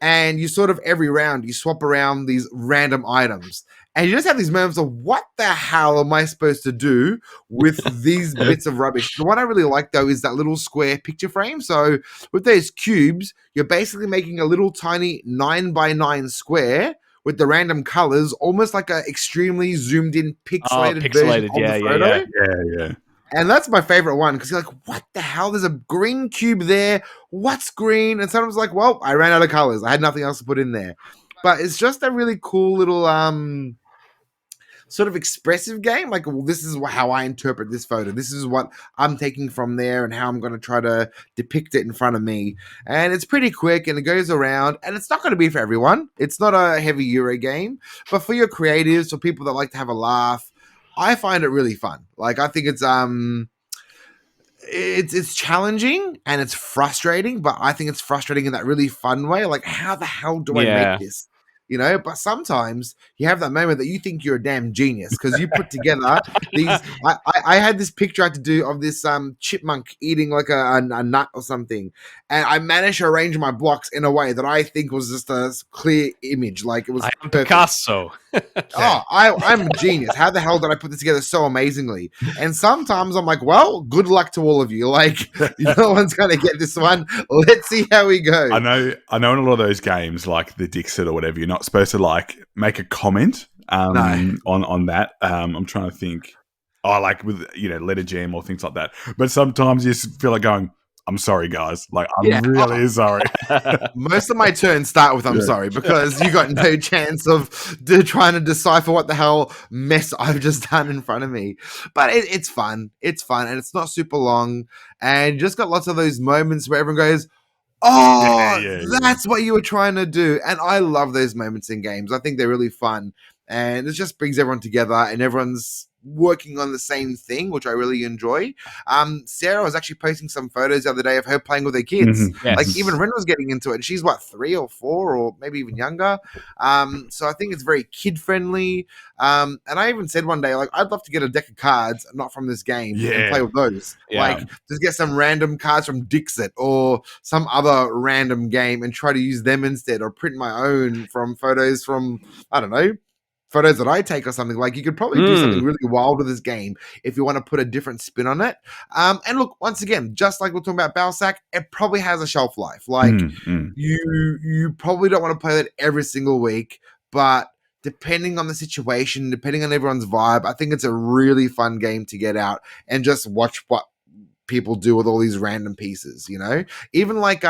And you sort of every round, you swap around these random items. And you just have these moments of, what the hell am I supposed to do with these bits of rubbish? The one I really like, though, is that little square picture frame. So with those cubes, you're basically making a little tiny 9x9 square with the random colors, almost like a extremely zoomed in pixelated version of the photo. Yeah. And that's my favorite one, because you're like, what the hell? There's a green cube there. What's green? And sometimes like, well, I ran out of colors. I had nothing else to put in there. But it's just a really cool little sort of expressive game. Like, well, this is how I interpret this photo. This is what I'm taking from there and how I'm going to try to depict it in front of me. And it's pretty quick and it goes around, and it's not going to be for everyone. It's not a heavy Euro game, but for your creatives, for people that like to have a laugh, I find it really fun. Like, I think it's challenging and it's frustrating, but I think it's frustrating in that really fun way. Like, how the hell do I make this? You know, but sometimes you have that moment that you think you're a damn genius because you put together these. I had this picture I had to do of this chipmunk eating like a nut or something, and I managed to arrange my blocks in a way that I think was just a clear image. Like, it was Picasso. I'm a genius. How the hell did I put this together so amazingly? And sometimes I'm like, well, good luck to all of you. Like, no one's gonna get this one. Let's see how we go. I know in a lot of those games, like the Dixit or whatever, you're not supposed to like make a comment on that. I'm trying to think. Like with letter jam or things like that. But sometimes you just feel like going, I'm sorry, guys. Like, I'm really sorry. Most of my turns start with I'm sorry, because you got no chance of trying to decipher what the hell mess I've just done in front of me. But it's fun. It's fun, and it's not super long. And you just got lots of those moments where everyone goes, that's what you were trying to do. And I love those moments in games. I think they're really fun. And it just brings everyone together, and everyone's working on the same thing, which I really enjoy. Sarah was actually posting some photos the other day of her playing with her kids. Yes. Like, even Ren was getting into it, and she's 3 or 4 or maybe even younger. So I think it's very kid friendly. And I even said one day, like, I'd love to get a deck of cards not from this game and play with those. Like, just get some random cards from Dixit or some other random game and try to use them instead, or print my own from photos from, I don't know, photos that I take or something. Like, you could probably do something really wild with this game if you want to put a different spin on it. And look, once again, just like we're talking about Balsac, it probably has a shelf life. Like, you probably don't want to play that every single week, but depending on the situation, depending on everyone's vibe, I think it's a really fun game to get out and just watch what people do with all these random pieces, even like,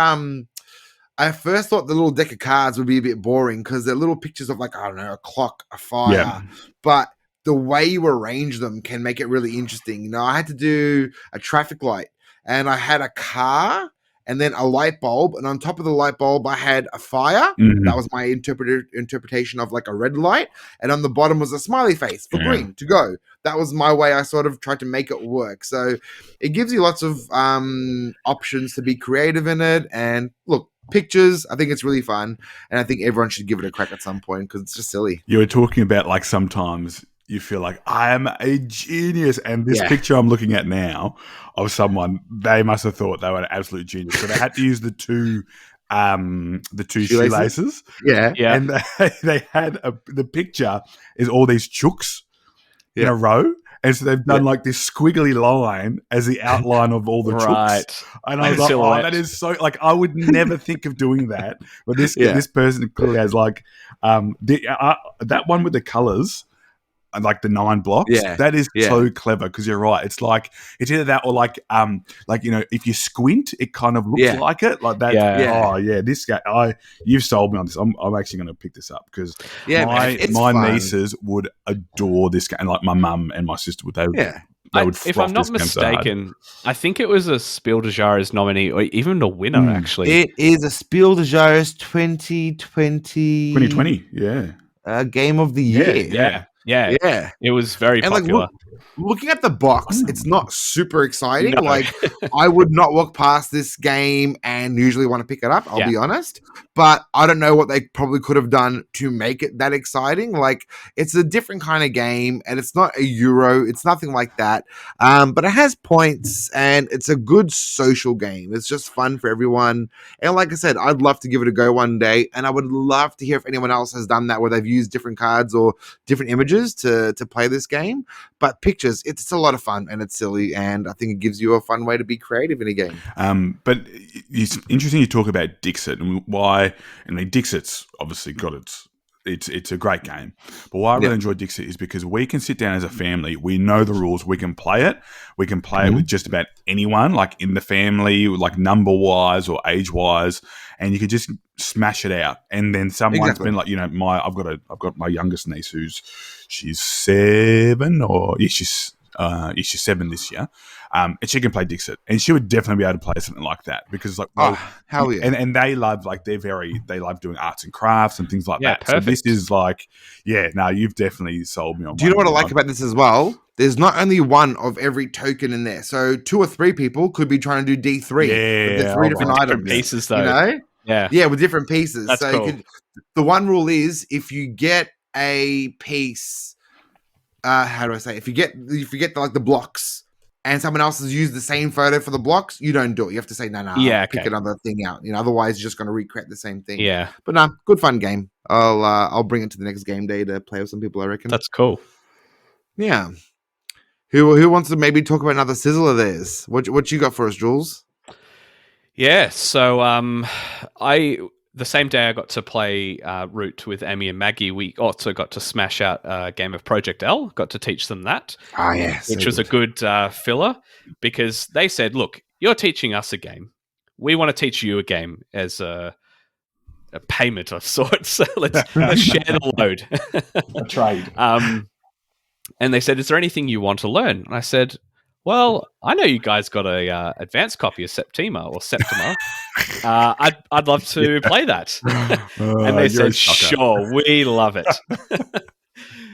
I first thought the little deck of cards would be a bit boring because they're little pictures of, like, I don't know, a clock, a fire. But the way you arrange them can make it really interesting. I had to do a traffic light, and I had a car and then a light bulb. And on top of the light bulb, I had a fire. That was my interpretation of, like, a red light. And on the bottom was a smiley face for green to go. That was my way I sort of tried to make it work. So it gives you lots of options to be creative in it. And look, pictures, I think it's really fun, and I think everyone should give it a crack at some point because it's just silly. You were talking about, like, sometimes you feel like I am a genius, and this picture I'm looking at now of someone, they must have thought they were an absolute genius. So they had to use the two shoelaces. And they had the picture is all these chooks in a row. And so they've done like this squiggly line as the outline of all the chooks. And I was like, oh, that is so, like, I would never think of doing that. But this person clearly has, like, that one with the colors and, like, the 9 blocks. That is so clever, because you're right. It's like, it's either that or like if you squint, it kind of looks like it. Like that. Oh yeah, this guy, you've sold me on this. I'm actually going to pick this up because my nieces would adore this game. And, like, my mum and my sister would. They would if I'm not mistaken, I think it was a Spiel des Jahres nominee, or even a winner. Actually, it is a Spiel des Jahres 2020. 2020, Game of the Year. Yeah. Yeah, Yeah. it was very And like popular. looking at the box, it's not super exciting. No. Like I would not walk past this game and usually want to pick it up, I'll be honest. But I don't know what they probably could have done to make it that exciting. Like it's a different kind of game and it's not a Euro, it's nothing like that. But it has points and it's a good social game. It's just fun for everyone. And like I said, I'd love to give it a go one day. And I would love to hear if anyone else has done that where they've used different cards or different images to play this game. But Pictures, it's a lot of fun and it's silly, and I think it gives you a fun way to be creative in a game. But it's interesting you talk about Dixit and why. I mean, Dixit's obviously got it's a great game. But why I really enjoy Dixit is because we can sit down as a family. We know the rules. We can play it. We can play it with just about anyone, like in the family, like number-wise or age-wise, and you could just smash it out. And then someone's been like, I've got my youngest niece she's 7 she's 7 this year. And she can play Dixit, and she would definitely be able to play something like that because, hell yeah! And they love they love doing arts and crafts and things like that. Perfect. So this is like, you've definitely sold me on. Do you know what I like about this as well? There's not only one of every token in there, so 2 or 3 people could be trying to do D3 with the 3 different items, different pieces, though. Yeah, with different pieces. That's so cool. the one rule is if you get a piece, how do I say? If you get the blocks, and someone else has used the same photo for the blocks, you don't do it. You have to say, no, pick another thing out. Otherwise you're just going to recreate the same thing. Yeah. But no, good fun game. I'll bring it to the next game day to play with some people, I reckon. That's cool. Yeah. Who wants to maybe talk about another sizzle of theirs? What you got for us, Jules? Yeah, so the same day I got to play Root with Amy and Maggie, we also got to smash out a game of Project L. Got to teach them that, which was a good filler because they said, "Look, you're teaching us a game. We want to teach you a game as a payment of sorts. let's share the load." A trade. And they said, "Is there anything you want to learn?" And I said, "Well, I know you guys got a advanced copy of Septima. I'd love to play that." And they said, "Sure, we love it."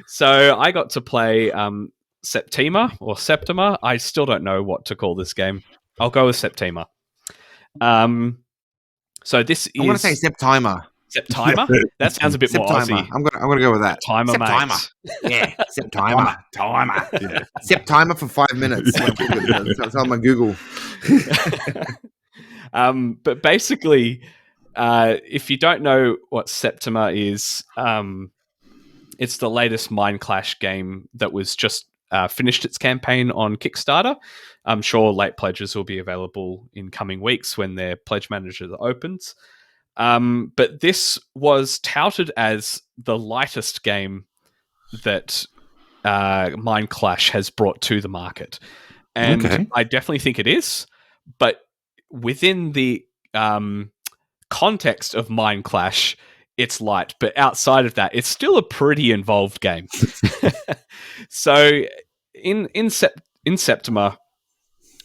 So I got to play Septima. I still don't know what to call this game. I'll go with Septima. So this is... I'm going to say Septima. Septima? That sounds a bit more Aussie. I'm gonna go with that. Septima. Yeah, Septima. Septima for 5 minutes. That's on my Google. But basically, if you don't know what Septima is, it's the latest Mind Clash game that was just finished its campaign on Kickstarter. I'm sure late pledges will be available in coming weeks when their pledge manager opens. But this was touted as the lightest game that Mind Clash has brought to the market. And I definitely think it is. But within the context of Mind Clash, it's light. But outside of that, it's still a pretty involved game. So in Septima,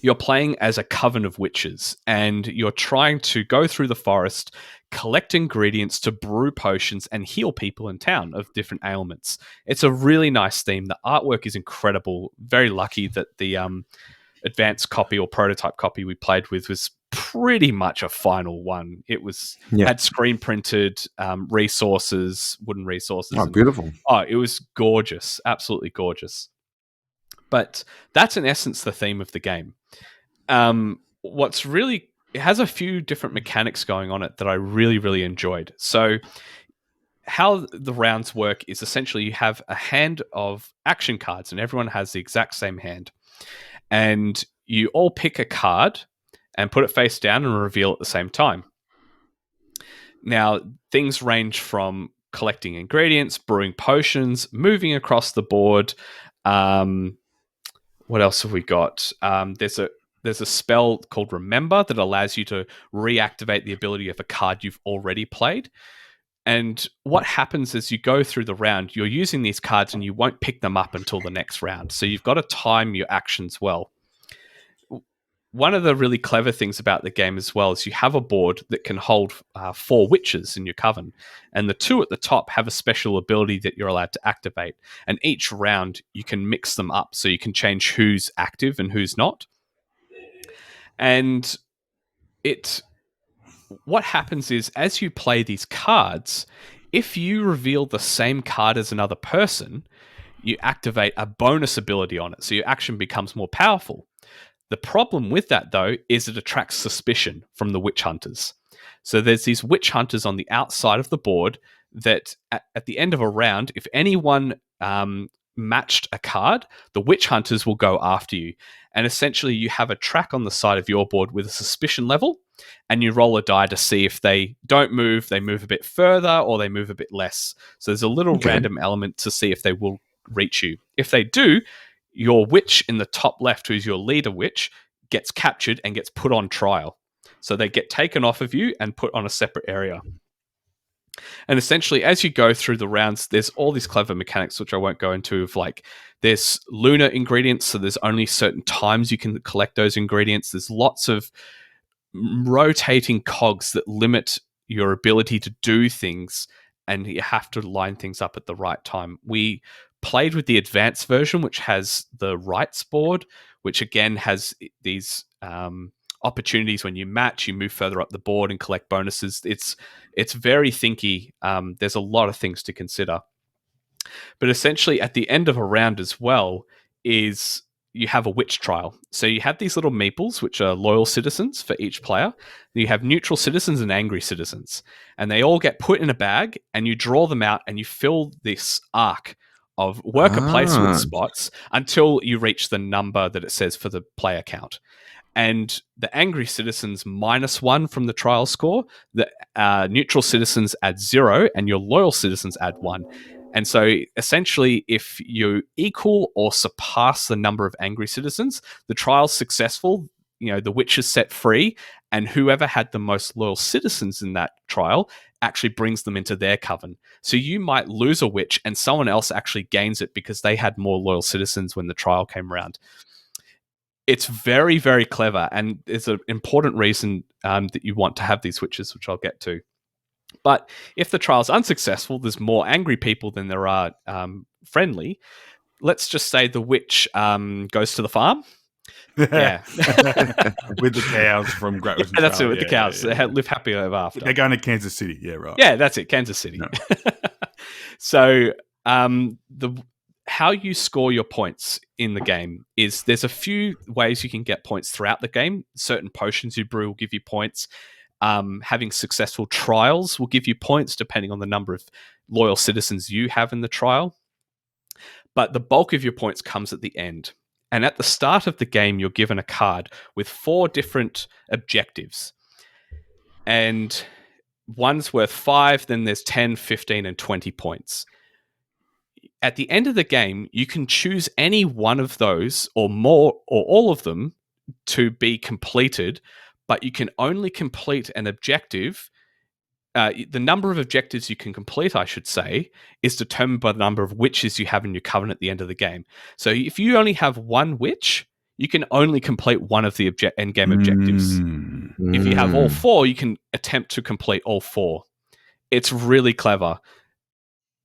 you're playing as a coven of witches, and you're trying to go through the forest, collect ingredients to brew potions and heal people in town of different ailments. It's a really nice theme. The artwork is incredible. Very lucky that the advanced copy or prototype copy we played with was pretty much a final one. It was had screen printed resources, wooden resources. Oh, beautiful. It was gorgeous. Absolutely gorgeous. But that's in essence the theme of the game. It has a few different mechanics going on it that I really, really enjoyed. So how the rounds work is essentially you have a hand of action cards and everyone has the exact same hand. And you all pick a card and put it face down and reveal at the same time. Now, things range from collecting ingredients, brewing potions, moving across the board. What else have we got? There's a spell called Remember that allows you to reactivate the ability of a card you've already played. And what happens as you go through the round, you're using these cards and you won't pick them up until the next round. So you've got to time your actions well. one of the really clever things about the game as well is you have a board that can hold 4 witches in your coven, and the 2 at the top have a special ability that you're allowed to activate. And each round you can mix them up, so you can change who's active and who's not. And what happens is, as you play these cards, if you reveal the same card as another person, you activate a bonus ability on it, so your action becomes more powerful. The problem with that, though, is it attracts suspicion from the witch hunters. So there's these witch hunters on the outside of the board that at the end of a round, if anyone matched a card, the witch hunters will go after you. And essentially you have a track on the side of your board with a suspicion level, and you roll a die to see if they don't move, they move a bit further, or they move a bit less. So there's a little random element to see if they will reach you. If they do, your witch in the top left, who's your leader witch, gets captured and gets put on trial. So they get taken off of you and put on a separate area. And essentially, as you go through the rounds, there's all these clever mechanics, which I won't go into, of like, there's lunar ingredients, so there's only certain times you can collect those ingredients. There's lots of rotating cogs that limit your ability to do things, and you have to line things up at the right time. We played with the advanced version, which has the rights board, which again has these opportunities. When you match, you move further up the board and collect bonuses. It's very thinky. There's a lot of things to consider. But essentially, at the end of a round as well, is you have a witch trial. So you have these little meeples, which are loyal citizens for each player. You have neutral citizens and angry citizens. And they all get put in a bag, and you draw them out, and you fill this arc of worker placement spots until you reach the number that it says for the player count. And the angry citizens -1 from the trial score, the neutral citizens add 0, and your loyal citizens add 1. And so essentially, if you equal or surpass the number of angry citizens, the trial's successful, the witch is set free, and whoever had the most loyal citizens in that trial actually brings them into their coven. So you might lose a witch and someone else actually gains it because they had more loyal citizens when the trial came around. It's very, very clever, and there's an important reason that you want to have these witches, which I'll get to. But if the trial's unsuccessful, there's more angry people than there are friendly. Let's just say the witch goes to the farm. Yeah. With the cows from Great Western That's it, Trail. with the cows. They live happy ever after. They're going to Kansas City. Yeah, right. Yeah, that's it, Kansas City. No. So how you score your points in the game is there's a few ways you can get points throughout the game. Certain potions you brew will give you points. Having successful trials will give you points depending on the number of loyal citizens you have in the trial. But the bulk of your points comes at the end. And at the start of the game, you're given a card with 4 different objectives. And one's worth 5, then there's 10, 15, and 20 points. At the end of the game, you can choose any one of those or more or all of them to be completed, but you can only complete an objective. The number of objectives you can complete, I should say, is determined by the number of witches you have in your coven at the end of the game. So if you only have 1 witch, you can only complete one of the end-game objectives. If you have all 4, you can attempt to complete all 4. It's really clever.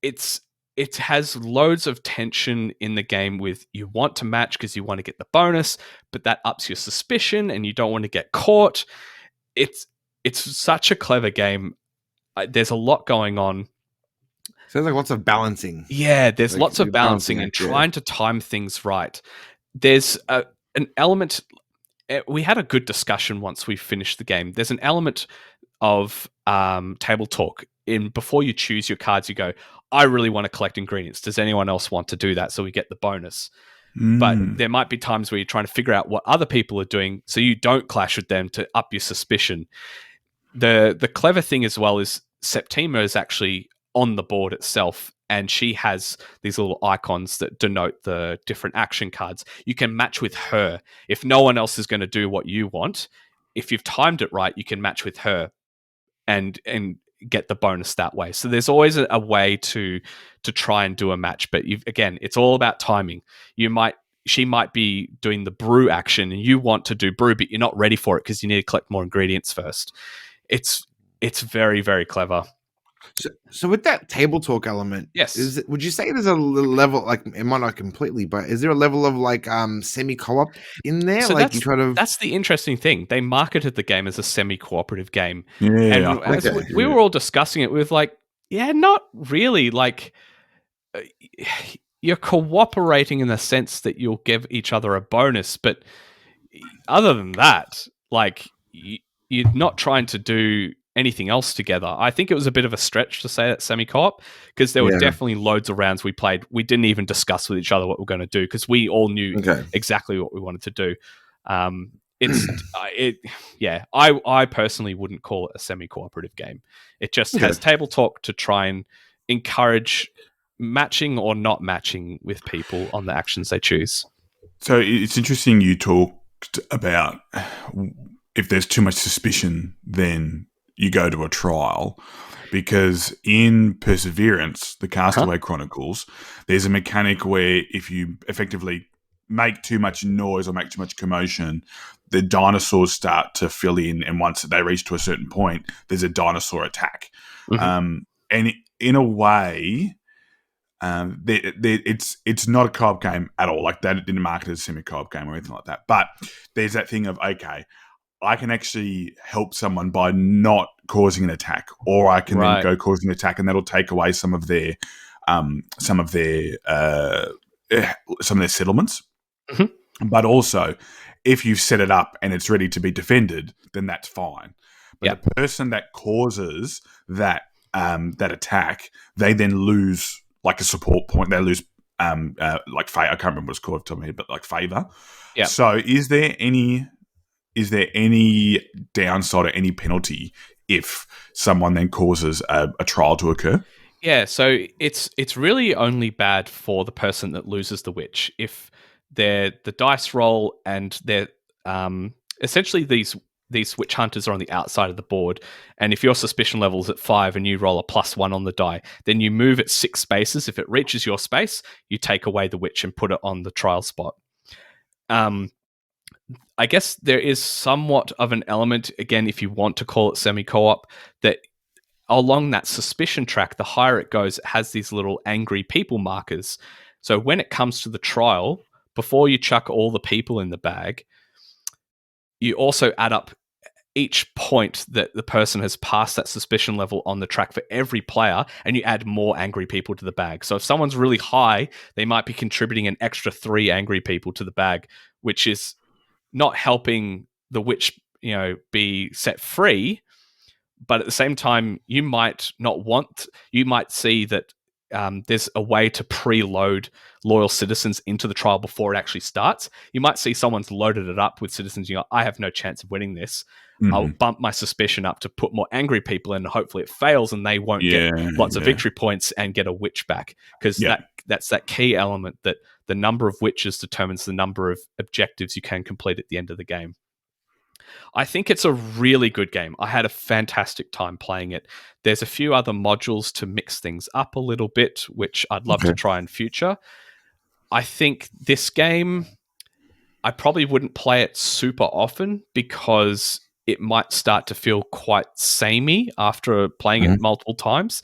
It has loads of tension in the game with you want to match because you want to get the bonus, but that ups your suspicion and you don't want to get caught. It's such a clever game. There's a lot going on. Sounds like lots of balancing. Yeah, there's lots of balancing and trying to time things right. There's an element. We had a good discussion once we finished the game. There's an element of table talk. Before you choose your cards, you go, I really want to collect ingredients. Does anyone else want to do that? So we get the bonus. But there might be times where you're trying to figure out what other people are doing so you don't clash with them to up your suspicion. The clever thing as well is Septima is actually on the board itself, and she has these little icons that denote the different action cards. You can match with her. If no one else is going to do what you want, if you've timed it right, you can match with her and get the bonus that way. So there's always a way to try and do a match, but again, it's all about timing. she might be doing the brew action and you want to do brew, but you're not ready for it because you need to collect more ingredients first. It's very, very clever. So with that table talk element, yes, would you say there's a level, like, it might not completely, but is there a level of like semi co-op in there? So like you try to. that's the interesting thing. They marketed the game as a semi-cooperative game, Yeah, and as we were all discussing it, we were like, yeah, not really. Like, you're cooperating in the sense that you'll give each other a bonus, but other than that, like, you're not trying to do anything else together. I think it was a bit of a stretch to say that semi-co-op, because there were definitely loads of rounds we played. We didn't even discuss with each other what we're going to do because we all knew exactly what we wanted to do. I personally wouldn't call it a semi-cooperative game. It just has table talk to try and encourage matching or not matching with people on the actions they choose. So it's interesting you talked about if there's too much suspicion, then you go to a trial, because in Perseverance, the Castaway Chronicles, there's a mechanic where if you effectively make too much noise or make too much commotion, the dinosaurs start to fill in, and once they reach to a certain point, there's a dinosaur attack. And in a way, it's not a co-op game at all. Like, they didn't market it as a semi-co-op game or anything like that. But there's that thing of, okay, I can actually help someone by not causing an attack, or I can then go causing an attack, and that'll take away some of their settlements. But also, if you've set it up and it's ready to be defended, then that's fine. But the person that causes that attack, they then lose like a support point. They lose like favor. I can't remember what it's called off the top of my head, but like favor. Yeah. So is there any downside or any penalty if someone then causes a trial to occur? Yeah, so it's really only bad for the person that loses the witch. If the dice roll and they're essentially these witch hunters are on the outside of the board, and if your suspicion level is at 5 and you roll a +1 on the die, then you move it 6 spaces. If it reaches your space, you take away the witch and put it on the trial spot. I guess there is somewhat of an element, again, if you want to call it semi-co-op, that along that suspicion track, the higher it goes, it has these little angry people markers. So when it comes to the trial, before you chuck all the people in the bag, you also add up each point that the person has passed that suspicion level on the track for every player, and you add more angry people to the bag. So if someone's really high, they might be contributing an extra 3 angry people to the bag, which is not helping the witch, be set free. But at the same time, you might see that there's a way to preload loyal citizens into the trial before it actually starts. You might see someone's loaded it up with citizens. I have no chance of winning this. I'll bump my suspicion up to put more angry people in. Hopefully it fails and they won't get lots of victory points and get a witch back. Because that's that key element, that the number of witches determines the number of objectives you can complete at the end of the game. I think it's a really good game. I had a fantastic time playing it. There's a few other modules to mix things up a little bit, which I'd love to try in future. I think this game, I probably wouldn't play it super often because it might start to feel quite samey after playing it multiple times.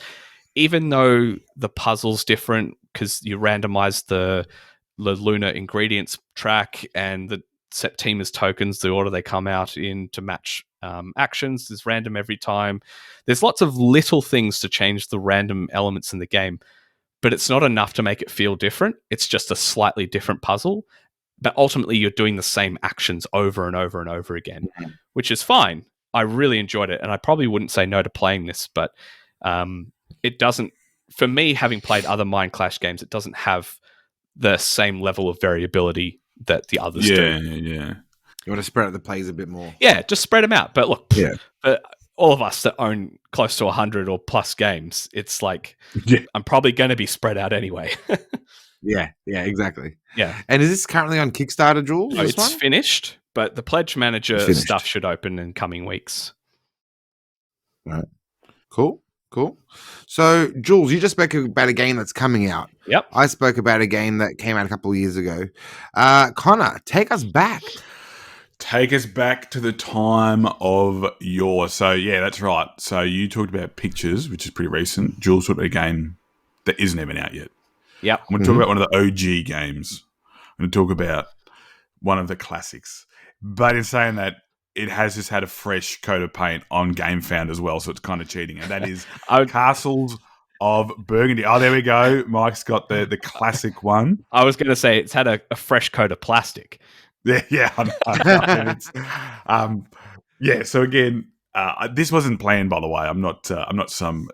Even though the puzzle's different because you randomize the lunar ingredients track and the Septima's tokens, the order they come out in to match actions is random every time. There's lots of little things to change the random elements in the game, but it's not enough to make it feel different. It's just a slightly different puzzle, but ultimately you're doing the same actions over and over and over again, which is fine. I really enjoyed it, and I probably wouldn't say no to playing this, but it doesn't, for me, having played other Mind Clash games, it doesn't have the same level of variability that the others do. You want to spread out the plays a bit more. Yeah, just spread them out. But look, for all of us that own close to 100 or plus games, it's like, I'm probably going to be spread out anyway. Yeah, exactly. Yeah. And is this currently on Kickstarter, Jules? No, it's finished, but the Pledge Manager stuff should open in coming weeks. Right. Cool. Cool. So, Jules, you just spoke about a game that's coming out. Yep. I spoke about a game that came out a couple of years ago. Connor, take us back. Take us back to the time of yore. So, yeah, that's right. So, you talked about Pictures, which is pretty recent. Jules talked about a game that isn't even out yet. Yep. I'm going to talk about one of the OG games. I'm going to talk about one of the classics. But in saying that, it has just had a fresh coat of paint on GameFound as well, so it's kind of cheating. And that is Castles of Burgundy. Oh, there we go. Mike's got the classic one. I was going to say it's had a fresh coat of plastic. Yeah. So again, this wasn't planned, by the way. I'm not some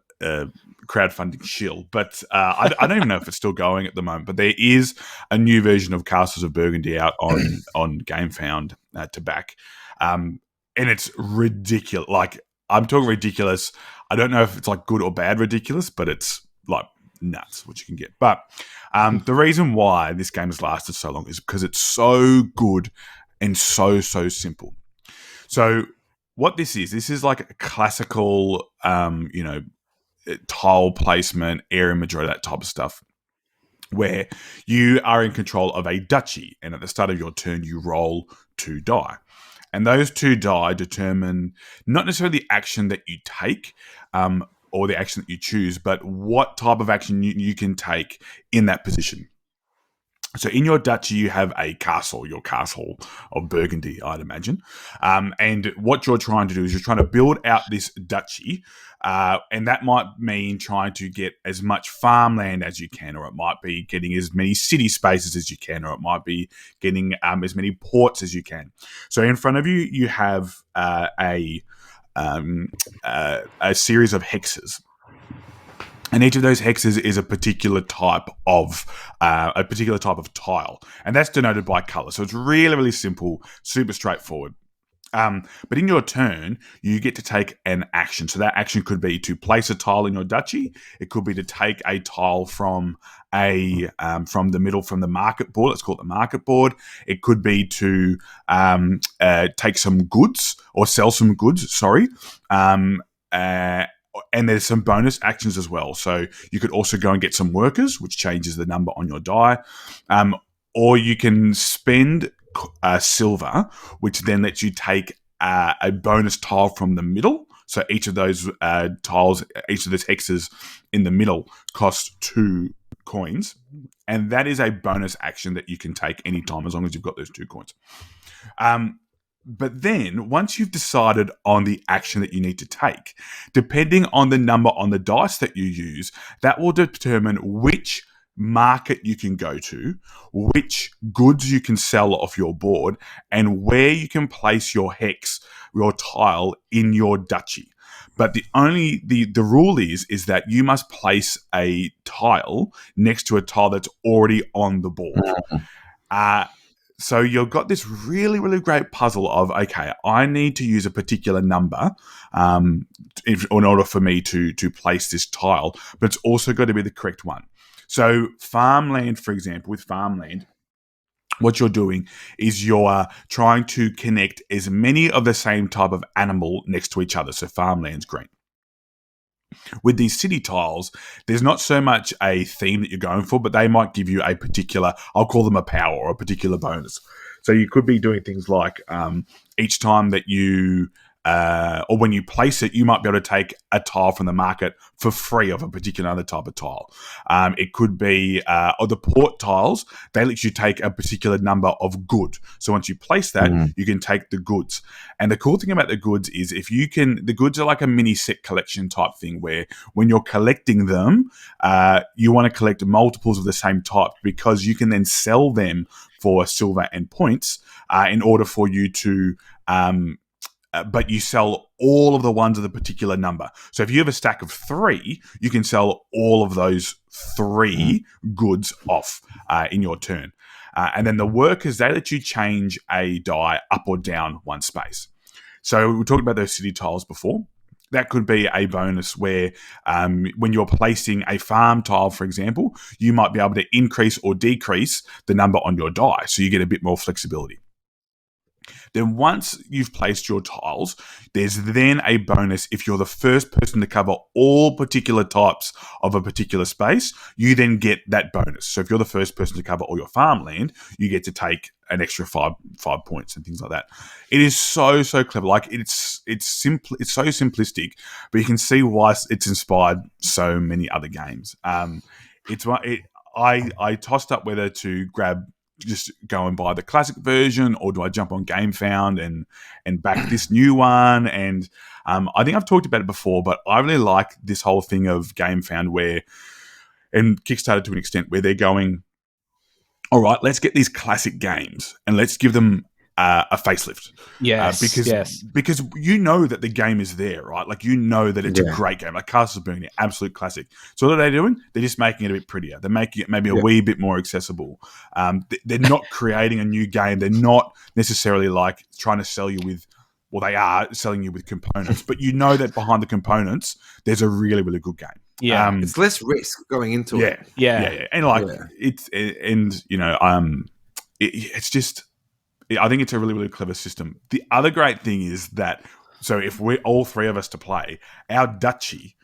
crowdfunding shill, but I don't even know if it's still going at the moment. But there is a new version of Castles of Burgundy out on GameFound to back, and it's ridiculous. Like, I'm talking ridiculous. I don't know if it's like good or bad ridiculous, but it's like nuts what you can get. But the reason why this game has lasted so long is because it's so good and so simple. So what this is like a classical, tile placement, area majority, that type of stuff, where you are in control of a duchy, and at the start of your turn, you roll 2 die. And those 2 die determine not necessarily the action that you take, or the action that you choose, but what type of action you can take in that position. So in your duchy, you have a castle, your castle of Burgundy, I'd imagine. And what you're trying to do is you're trying to build out this duchy, and that might mean trying to get as much farmland as you can, or it might be getting as many city spaces as you can, or it might be getting as many ports as you can. So in front of you, you have a series of hexes. And each of those hexes is a particular type of tile, and that's denoted by color. So it's really simple, super straightforward. But in your turn, you get to take an action. So that action could be to place a tile in your duchy. It could be to take a tile from the market board. Let's call it the market board. It could be to take some goods or sell some goods. Sorry. And there's some bonus actions as well. So you could also go and get some workers, which changes the number on your die. Or you can spend silver, which then lets you take a bonus tile from the middle. So each of those tiles, each of those hexes in the middle cost 2 coins. And that is a bonus action that you can take anytime as long as you've got those 2 coins. But then, once you've decided on the action that you need to take, depending on the number on the dice that you use, that will determine which market you can go to, which goods you can sell off your board, and where you can place your hex, your tile, in your duchy. But the rule is that you must place a tile next to a tile that's already on the board. So you've got this really great puzzle of, okay, I need to use a particular number in order for me to place this tile, but it's also got to be the correct one. So farmland, for example, with farmland, what you're doing is you're trying to connect as many of the same type of animal next to each other. So farmland's green. With these city tiles, there's not so much a theme that you're going for, but they might give you a particular, I'll call them a power or a particular bonus. So you could be doing things like each time that you, or when you place it, you might be able to take a tile from the market for free of a particular other type of tile. It could be, or the port tiles, they let you take a particular number of good. So once you place that, you can take the goods. And the cool thing about the goods is the goods are like a mini set collection type thing where when you're collecting them, you want to collect multiples of the same type because you can then sell them for silver and points in order for you to, but you sell all of the ones of the particular number. So if you have a stack of 3, you can sell all of those 3 goods off in your turn. And then the workers, they let you change a die up or down 1 space. So we talked about those city tiles before. That could be a bonus where when you're placing a farm tile, for example, you might be able to increase or decrease the number on your die. So you get a bit more flexibility. Then once you've placed your tiles, there's then a bonus if you're the first person to cover all particular types of a particular space, you then get that bonus. So if you're the first person to cover all your farmland, you get to take an extra five points and things like that. It is so clever. Like it's simple. It's so simplistic, but you can see why it's inspired so many other games. I tossed up whether to just go and buy the classic version, or do I jump on GameFound and back this new one? And I think I've talked about it before, but I really like this whole thing of GameFound and Kickstarter to an extent, where they're going, all right, let's get these classic games and let's give them a facelift. Yes, because you know that the game is there, right? Like you know that it's a great game. Like Castles of Burgundy, absolute classic. So what are they doing? They're just making it a bit prettier. They're making it maybe a wee bit more accessible. They're not creating a new game. They're not necessarily like trying to sell you with. Well, they are selling you with components, but you know that behind the components, there's a really, really good game. Yeah, it's less risk going into it. Yeah. And like it's just. I think it's a really, really clever system. The other great thing is that, so if we're all three of us to play, our duchy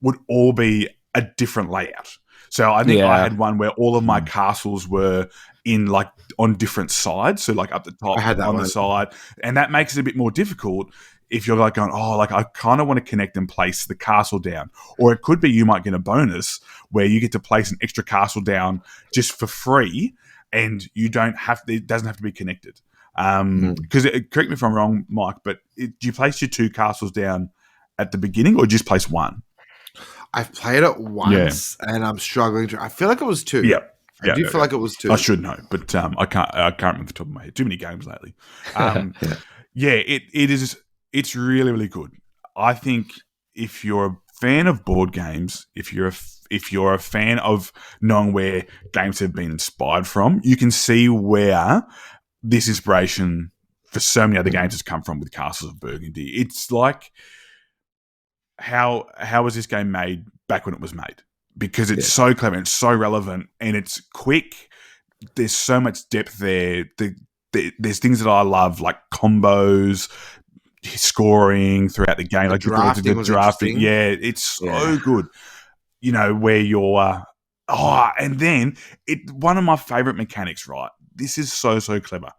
would all be a different layout. So I think I had one where all of my castles were in like on different sides. So like up the top, on the side. And that makes it a bit more difficult if you're like going, I kind of want to connect and place the castle down. Or it could be you might get a bonus where you get to place an extra castle down just for free, and it doesn't have to be connected. Because correct me if I'm wrong, Mike, but do you place your two castles down at the beginning, or just place one? I've played it once, and I'm struggling to. I feel like it was two. I do feel like it was two. I should know, but I can't remember the top of my head. Too many games lately. It is. It's really, really good. I think if you're a fan of board games, if you're a fan of knowing where games have been inspired from, you can see where this inspiration for so many other games has come from with Castles of Burgundy. It's like, how was this game made back when it was made? Because it's so clever, and it's so relevant, and it's quick. There's so much depth there. There's things that I love, like combos, scoring throughout the game, like the drafting. Yeah, it's so good. You know, where you're and then one of my favorite mechanics, right? This is so clever.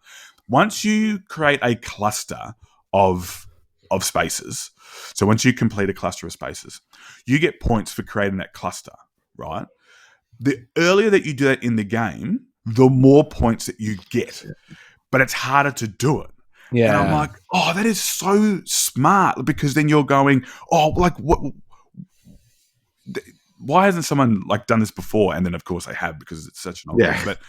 Once you create a cluster of spaces, so once you complete a cluster of spaces, you get points for creating that cluster, right? The earlier that you do that in the game, the more points that you get. But it's harder to do it. Yeah. And I'm like, that is so smart, because then you're going, what? Why hasn't someone like done this before? And then of course they have, because it's such an old game. But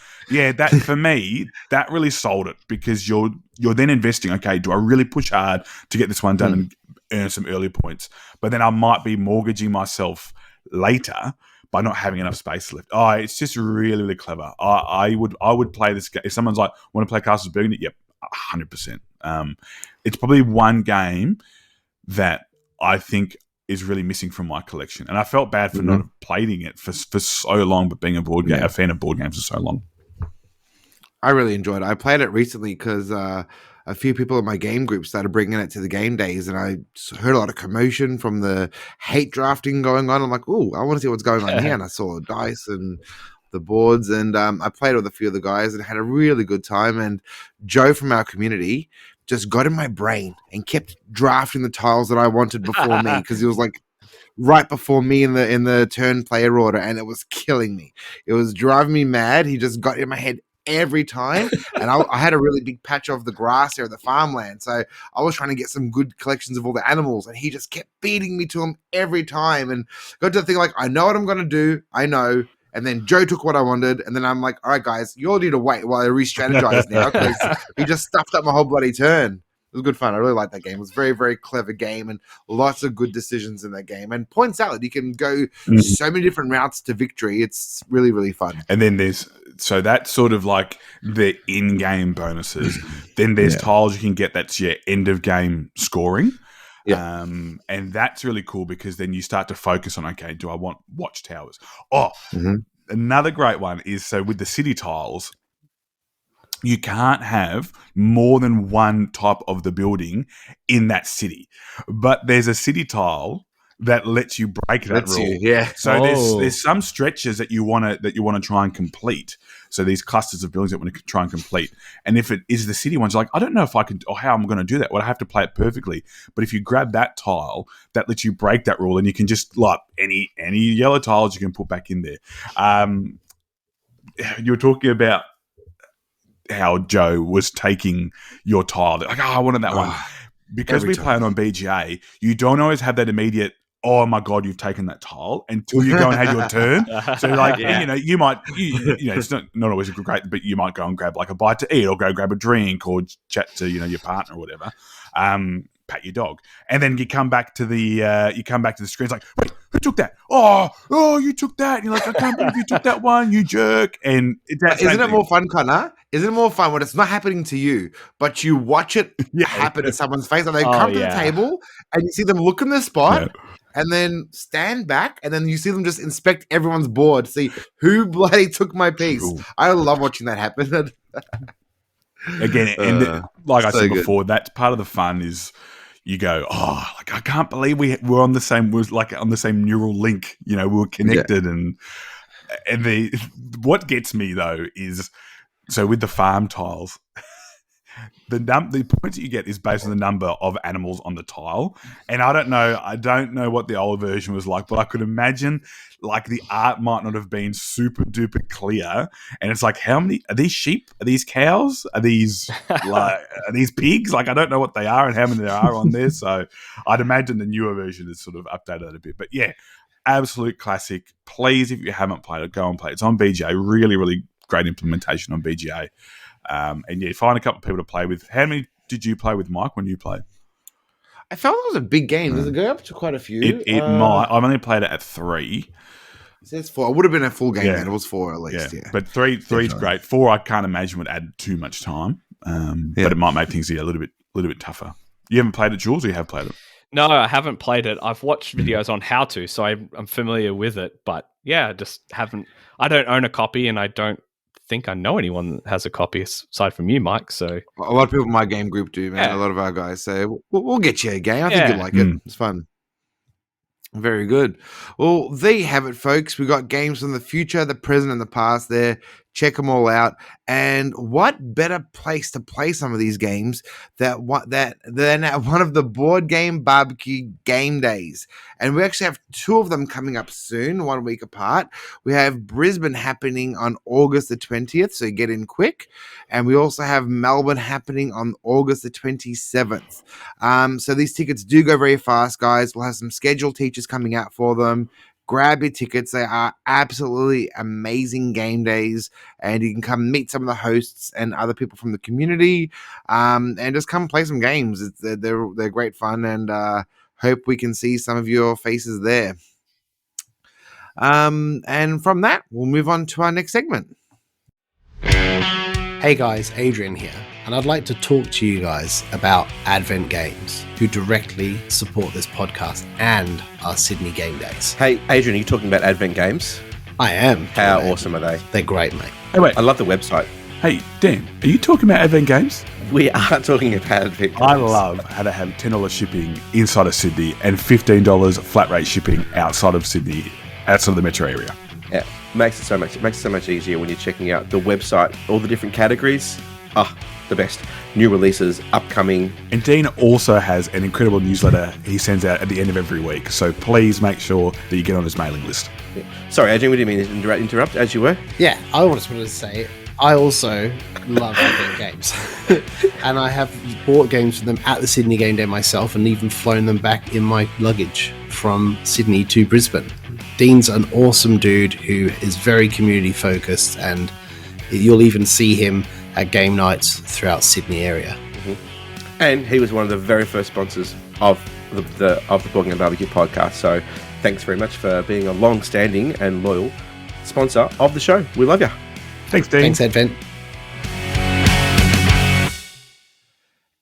that for me, that really sold it, because you're then investing. Okay, do I really push hard to get this one done and earn some early points? But then I might be mortgaging myself later by not having enough space left. It's just really, really clever. I would play this game if someone's like, want to play Castles of Burgundy? Yep, 100%. It's probably one game that I think is really missing from my collection, and I felt bad for not playing it for so long, but being a fan of board games for so long. I really enjoyed it. I played it recently because a few people in my game group started bringing it to the game days, and I heard a lot of commotion from the hate drafting going on. I'm like, oh, I want to see what's going on here, and I saw dice and the boards, and I played with a few of the guys and had a really good time. And Joe from our community just got in my brain and kept drafting the tiles that I wanted before me, because he was like right before me in the turn player order, and it was killing me. It was driving me mad. He just got in my head every time, and I had a really big patch of the grass there, the farmland, so I was trying to get some good collections of all the animals, and he just kept beating me to him every time, and got to the thing like, I know what I'm going to do, I know. And then Joe took what I wanted, and then I'm like, all right, guys, you all need to wait while I re-strategize now, because he just stuffed up my whole bloody turn. It was good fun. I really liked that game. It was a very, very clever game, and lots of good decisions in that game. And point salad, you can go so many different routes to victory. It's really, really fun. And then so that's sort of like the in-game bonuses. Then there's tiles you can get that's your end-of-game scoring. Yeah. And that's really cool, because then you start to focus on, okay, do I want watchtowers? Another great one is, so with the city tiles, you can't have more than one type of the building in that city. But there's a city tile that lets you break that rule. So there's some stretches that you want to try and complete. So these clusters of buildings that want to try and complete. And if it is the city ones, like, I don't know if I can or how I'm going to do that. Well, I have to play it perfectly. But if you grab that tile, that lets you break that rule, and you can just like any yellow tiles you can put back in there. You were talking about how Joe was taking your tile. Like, I wanted that one. Because we play it on BGA, you don't always have that immediate, oh my God, you've taken that tile, until you go and have your turn. So like, you might, it's not always great, but you might go and grab like a bite to eat, or go grab a drink, or chat to, your partner or whatever. Pat your dog. And then you come back to the screen. It's like, wait, who took that? Oh, you took that. And you're like, I can't believe you took that one, you jerk. And isn't it more fun, Connor? Isn't it more fun when it's not happening to you, but you watch it happen to someone's face, and they come to the table and you see them look in the spot and then stand back, and then you see them just inspect everyone's board, see who bloody took my piece. Ooh. I love watching that happen. Again, and like I said before, that's part of the fun is you go, like, I can't believe we're on the same, on the same neural link. We were connected, and what gets me though is, so with the farm tiles, the points that you get is based on the number of animals on the tile. And I don't know what the old version was like, but I could imagine like the art might not have been super duper clear. And it's like, how many are these sheep? Are these cows? Are these are these pigs? Like, I don't know what they are and how many there are on there. So I'd imagine the newer version is sort of updated that a bit. But yeah, absolute classic. Please, if you haven't played it, go and play it. It's on BGA. Really, really great implementation on BGA. And yeah, find a couple of people to play with. How many did you play with, Mike, when you played? I felt it was a big game. Does it go up to quite a few? It might. I've only played it at 3. It says 4. It would have been a full game then. It was 4 at least. Yeah. But 3's great. 4, I can't imagine would add too much time. But it might make things a little bit tougher. You haven't played it, Jules, or you have played it? No, I haven't played it. I've watched videos on how to, so I'm familiar with it. But yeah, I just haven't. I don't own a copy, and I don't think I know anyone that has a copy aside from you, Mike. So a lot of people in my game group do, man. A lot of our guys say, we'll get you a game. I think you'd like it. It's fun. Very good. Well, there you have it, folks. We got games from the future, the present, and the past there. Check them all out. And what better place to play some of these games than at one of the board game barbecue game days. And we actually have 2 of them coming up soon, 1 week apart. We have Brisbane happening on August the 20th, so get in quick. And we also have Melbourne happening on August the 27th. So these tickets do go very fast, guys. We'll have some scheduled teachers coming out for them. Grab your tickets. They are absolutely amazing game days, and you can come meet some of the hosts and other people from the community, and just come play some games. They're great fun, and hope we can see some of your faces there. And from that, we'll move on to our next segment. Hey guys, Adrian here, and I'd like to talk to you guys about Advent Games, who directly support this podcast and our Sydney game days. Hey, Adrian, are you talking about Advent Games? I am. How awesome are they? They're great, mate. Hey, wait. I love the website. Hey, Dan, are you talking about Advent Games? We are talking about Advent Games. I love how to have $10 shipping inside of Sydney and $15 flat rate shipping outside of Sydney, outside of the metro area. Yeah, it makes it so much easier when you're checking out the website, all the different categories. The best. New releases, upcoming. And Dean also has an incredible newsletter he sends out at the end of every week. So please make sure that you get on his mailing list. Yeah. Sorry, Adrian, we didn't mean to interrupt as you were. Yeah, I just wanted to say, I also love Advent Games. And I have bought games for them at the Sydney Game Day myself, and even flown them back in my luggage from Sydney to Brisbane. Dean's an awesome dude who is very community focused, and you'll even see him at game nights throughout Sydney area. Mm-hmm. And he was one of the very first sponsors of the Board Game Barbecue podcast. So thanks very much for being a long-standing and loyal sponsor of the show. We love you. Thanks, Dean. Thanks, Advent.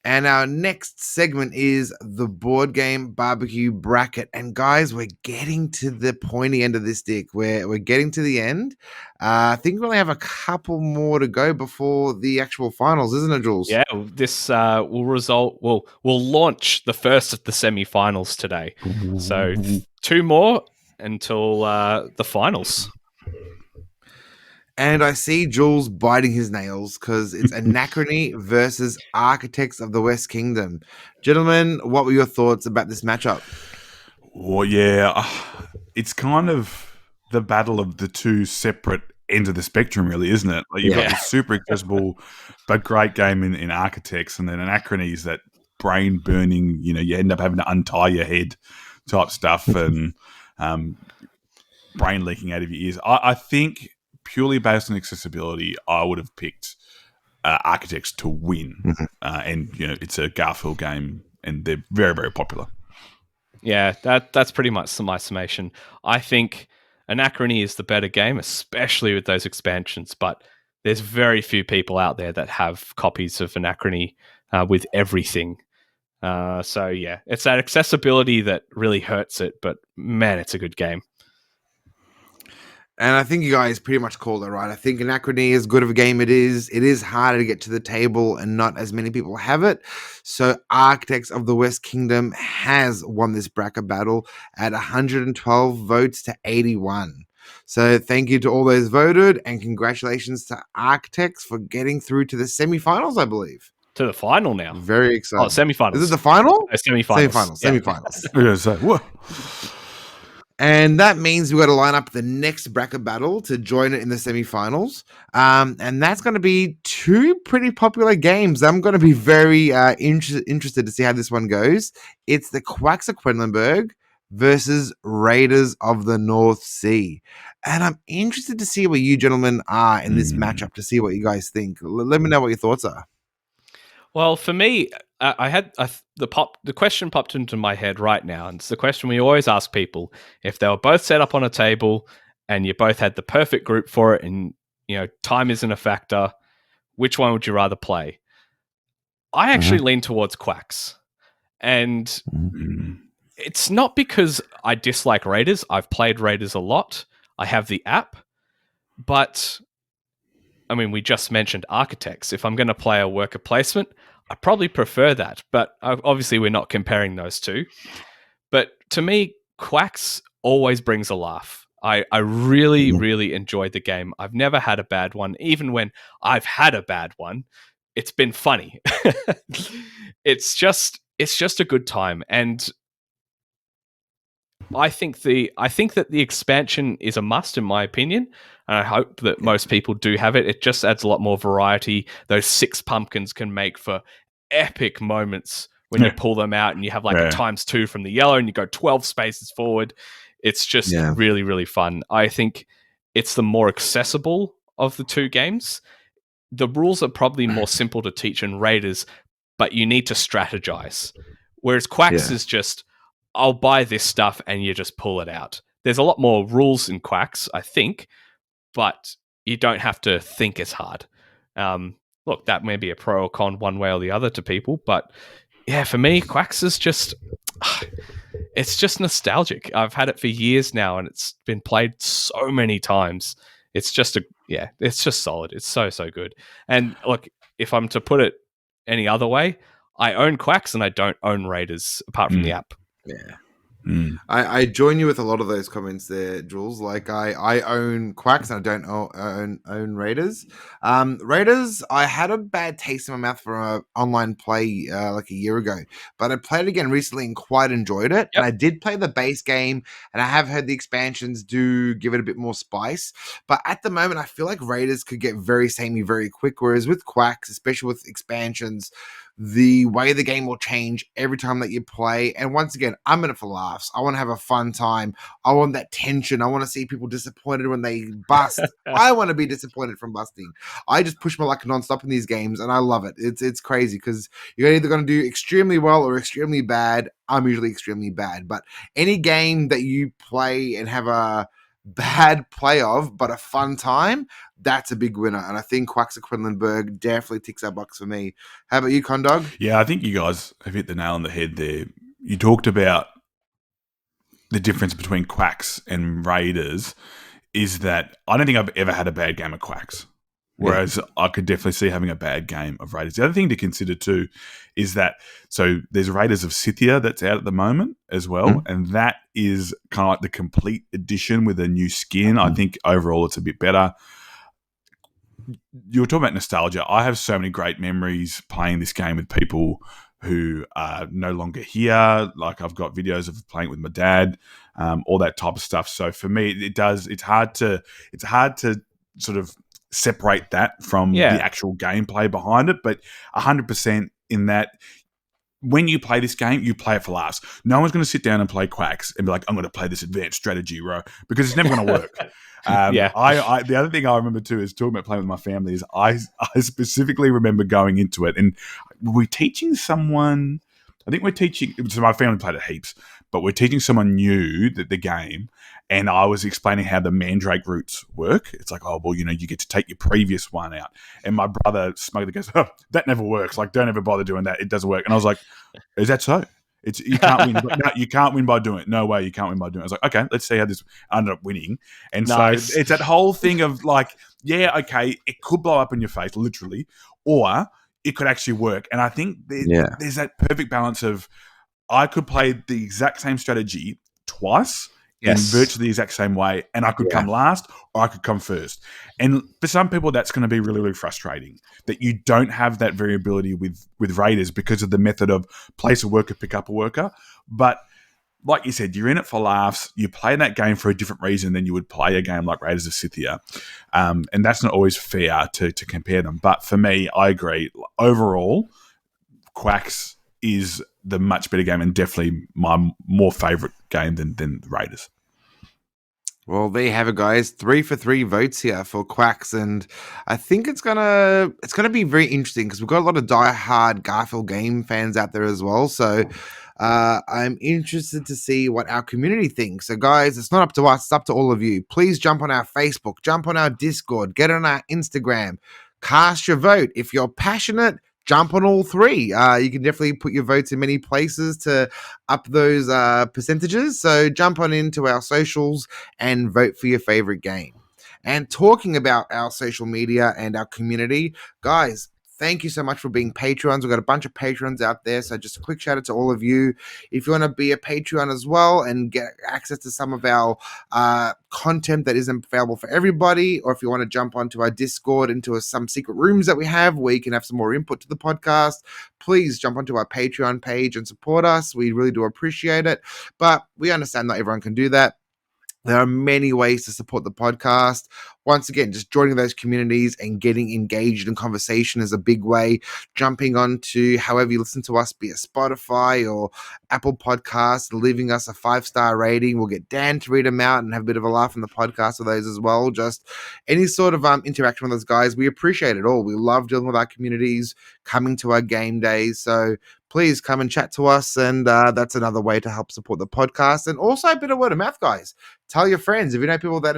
And our next segment is the board game barbecue bracket. And guys, we're getting to the pointy end of this, Dick. We're getting to the end. I think we only have a couple more to go before the actual finals, isn't it, Jules? Yeah, this will launch the first of the semi-finals today. So 2 more until the finals. And I see Jules biting his nails because it's Anachrony versus Architects of the West Kingdom. Gentlemen, what were your thoughts about this matchup? Well, yeah, it's kind of the battle of the two separate ends of the spectrum, really, isn't it? Like you've got this super accessible but great game in Architects, and then Anachrony is that brain burning, you end up having to untie your head type stuff and brain leaking out of your ears. I think purely based on accessibility, I would have picked Architects to win. And, it's a Garfield game and they're very, very popular. Yeah, that's pretty much my summation. I think Anachrony is the better game, especially with those expansions, but there's very few people out there that have copies of Anachrony with everything. So, yeah, it's that accessibility that really hurts it, but man, it's a good game. And I think you guys pretty much called it right. I think Anachrony, as good of a game it is harder to get to the table and not as many people have it. So Architects of the West Kingdom has won this bracket battle at 112 votes to 81. So thank you to all those voted, and congratulations to Architects for getting through to the semifinals, I believe. To the final now. Very exciting. Oh, semifinals. Is it the final? Semifinals. Semifinals. Yeah, so, whoa. And that means we've got to line up the next bracket battle to join it in the semifinals. And that's going to be two pretty popular games. I'm going to be very interested to see how this one goes. It's the Quacks of Quedlinburg versus Raiders of the North Sea. And I'm interested to see where you gentlemen are in this matchup, to see what you guys think. Let me know what your thoughts are. Well, for me, the question popped into my head right now, and it's the question we always ask people: if they were both set up on a table and you both had the perfect group for it, and time isn't a factor, which one would you rather play? I actually lean towards Quacks, and it's not because I dislike Raiders. I've played Raiders a lot. I have the app, but I mean, we just mentioned Architects. If I'm going to play a worker placement, I probably prefer that. But obviously, we're not comparing those two. But to me, Quacks always brings a laugh. I really, really enjoyed the game. I've never had a bad one. Even when I've had a bad one, it's been funny. It's just a good time. And I think that the expansion is a must, in my opinion, and I hope that most people do have it. It just adds a lot more variety. Those 6 pumpkins can make for epic moments when you pull them out, and you have a ×2 from the yellow, and you go 12 spaces forward. It's just really, really fun. I think it's the more accessible of the two games. The rules are probably more simple to teach in Raiders, but you need to strategize. Whereas Quacks is just, I'll buy this stuff and you just pull it out. There's a lot more rules in Quacks, I think, but you don't have to think as hard. Look, that may be a pro or con one way or the other to people, but yeah, for me, Quacks is just, it's just nostalgic. I've had it for years now and it's been played so many times. It's just it's just solid. It's so, so good. And look, if I'm to put it any other way, I own Quacks and I don't own Raiders apart from the app. Yeah. I join you with a lot of those comments there, Jules. Like I own Quacks and I don't own Raiders. Raiders, I had a bad taste in my mouth from an online play like a year ago, but I played it again recently and quite enjoyed it. And I did play the base game, and I have heard the expansions do give it a bit more spice. But at the moment, I feel like Raiders could get very samey very quick, whereas with Quacks, especially with expansions, the way the game will change every time that you play. And once again, I'm in it for laughs. I want to have a fun time. I want that tension. I want to see people disappointed when they bust. I want to be disappointed from busting. I just push my luck nonstop in these games, and I love it. It's crazy because you're either going to do extremely well or extremely bad. I'm usually extremely bad. But any game that you play and have a bad play of, but a fun time, that's a big winner. And I think Quacks of Quedlinburg definitely ticks that box for me. How about you, Condog? Yeah, I think you guys have hit the nail on the head there. You talked about the difference between Quacks and Raiders is that I don't think I've ever had a bad game of Quacks. Whereas I could definitely see having a bad game of Raiders. The other thing to consider too is that, so there's Raiders of Scythia that's out at the moment as well, and that is kind of like the complete edition with a new skin. I think overall it's a bit better. You were talking about nostalgia. I have so many great memories playing this game with people who are no longer here. Like I've got videos of playing with my dad, all that type of stuff. So for me, it's hard to sort of separate that from the actual gameplay behind it, but 100% in that when you play this game, you play it for laughs. No one's going to sit down and play Quacks and be like, I'm going to play this advanced strategy, bro, because it's never going to work. I the other thing I remember too is talking about playing with my family is I specifically remember going into it and we're teaching someone, I think we're teaching, so my family played it heaps, but we're teaching someone new the game. And I was explaining how the mandrake roots work. It's like, oh, well, you get to take your previous one out. And my brother smugly goes, oh, that never works. Like, don't ever bother doing that. It doesn't work. And I was like, is that so? You can't win. No, you can't win by doing it. No way you can't win by doing it. I was like, okay, let's see how this ended up winning. And nice. So it's that whole thing of like, yeah, okay, it could blow up in your face, literally, or it could actually work. And I think there's that perfect balance of I could play the exact same strategy twice in virtually the exact same way, and I could come last or I could come first. And for some people, that's going to be really, really frustrating that you don't have that variability with Raiders because of the method of place a worker, pick up a worker. But like you said, you're in it for laughs. You play that game for a different reason than you would play a game like Raiders of Scythia. And that's not always fair to compare them. But for me, I agree. Overall, Quacks is the much better game and definitely my more favourite game than Raiders. Well, there you have it, guys. 3 for 3 votes here for Quacks, and I think it's gonna be very interesting because we've got a lot of die-hard Garfield game fans out there as well. So I'm interested to see what our community thinks. So, guys, it's not up to us; it's up to all of you. Please jump on our Facebook, jump on our Discord, get on our Instagram, cast your vote. If you're passionate, jump on all three. You can definitely put your votes in many places to up those percentages. So jump on into our socials and vote for your favorite game. And talking about our social media and our community, guys, thank you so much for being Patreons. We've got a bunch of Patreons out there. So just a quick shout out to all of you. If you want to be a Patreon as well and get access to some of our content that isn't available for everybody, or if you want to jump onto our Discord, into some secret rooms that we have where you can have some more input to the podcast, please jump onto our Patreon page and support us. We really do appreciate it. But we understand not everyone can do that. There are many ways to support the podcast. Once again, just joining those communities and getting engaged in conversation is a big way. Jumping on to however you listen to us, be it Spotify or Apple Podcasts, leaving us a 5-star rating. We'll get Dan to read them out and have a bit of a laugh in the podcast with those as well. Just any sort of interaction with those guys. We appreciate it all. We love dealing with our communities, coming to our game days. So please come and chat to us, and that's another way to help support the podcast. And also a bit of word of mouth, guys. Tell your friends. If you know people that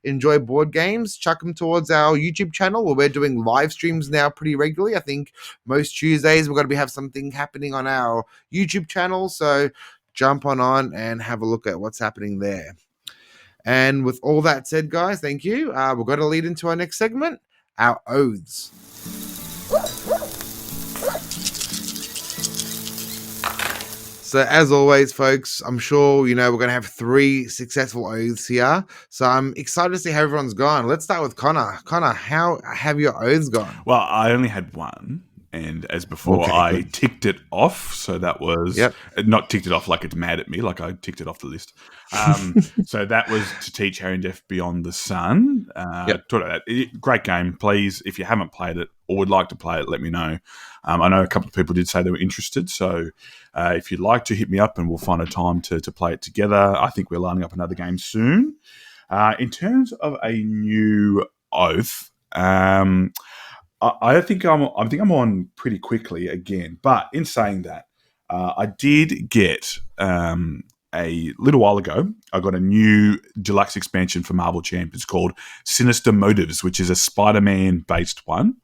enjoy board games, chuck them towards our YouTube channel where we're doing live streams now pretty regularly. I think most Tuesdays we're going to have something happening on our YouTube channel. So jump on and have a look at what's happening there. And with all that said, guys, thank you. We're going to lead into our next segment, our oaths. So as always, folks, I'm sure, we're going to have 3 successful oaths here. So I'm excited to see how everyone's gone. Let's start with Connor. Connor, how have your oaths gone? Well, I only had one. And as before, I ticked it off. So that was not ticked it off like it's mad at me, like I ticked it off the list. So that was to teach Harry and Jeff Beyond the Sun. Talked about that. Great game. Please, if you haven't played it or would like to play it, let me know. I know a couple of people did say they were interested. So if you'd like to, hit me up and we'll find a time to play it together. I think we're lining up another game soon. In terms of a new oath, I think I'm on pretty quickly again. But in saying that, I did get a a little while ago, I got a new deluxe expansion for Marvel Champions called Sinister Motives, which is a Spider-Man based one.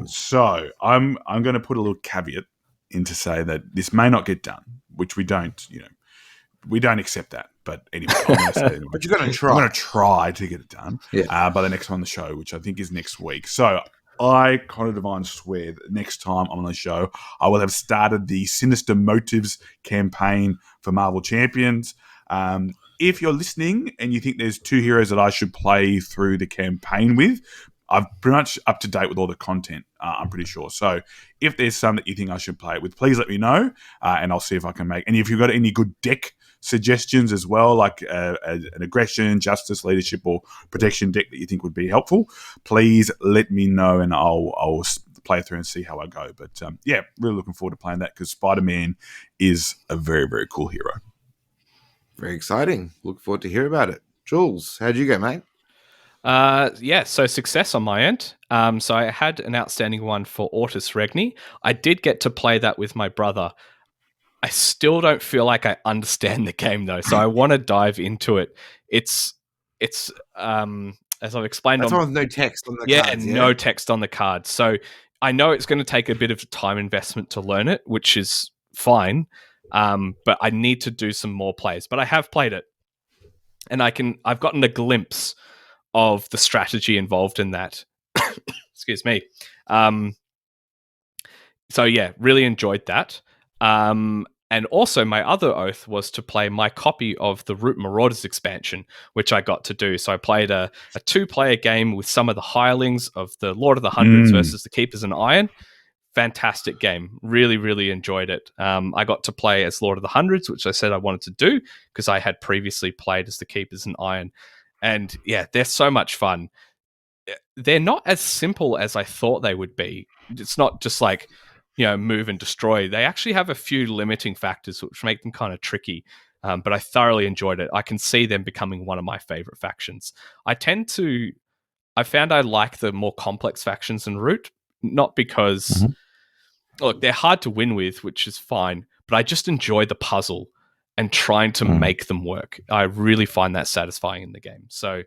So I'm going to put a little caveat in to say that this may not get done, which we don't accept that. But anyway, I'm going to say it anyway. But you're going to try. I'm going to try to get it done by the next time on the show, which I think is next week. So I, Connor Devine, swear that next time I'm on the show, I will have started the Sinister Motives campaign for Marvel Champions. If you're listening and you think there's 2 heroes that I should play through the campaign with, I'm pretty much up to date with all the content, I'm pretty sure. So if there's some that you think I should play it with, please let me know, and I'll see if I can make. And if you've got any good deck suggestions as well, like an aggression, justice, leadership, or protection deck that you think would be helpful, please let me know, and I'll play through and see how I go. But really looking forward to playing that because Spider-Man is a very, very cool hero. Very exciting. Look forward to hear about it. Jules, how'd you go, mate? So success on my end. So I had an outstanding one for Ortus Regni. I did get to play that with my brother. I still don't feel like I understand the game though, so I want to dive into it. It's as I've explained. That's one with no text on the cards. Yeah, no text on the cards. So I know it's going to take a bit of time investment to learn it, which is fine. But I need to do some more plays. But I have played it, and I've gotten a glimpse of the strategy involved in that. Excuse me. So yeah, really enjoyed that. And also my other oath was to play my copy of the Root Marauders expansion, which I got to do. So I played a 2-player game with some of the hirelings of the Lord of the Hundreds versus the Keepers in Iron. Fantastic game. Really, really enjoyed it. I got to play as Lord of the Hundreds, which I said I wanted to do because I had previously played as the Keepers in Iron. And yeah, they're so much fun. They're not as simple as I thought they would be. It's not just like, move and destroy. They actually have a few limiting factors which make them kind of tricky. But I thoroughly enjoyed it. I can see them becoming one of my favorite factions. I found I like the more complex factions in Root, not because, look, they're hard to win with, which is fine, but I just enjoy the puzzle and trying to make them work. I really find that satisfying in the game. So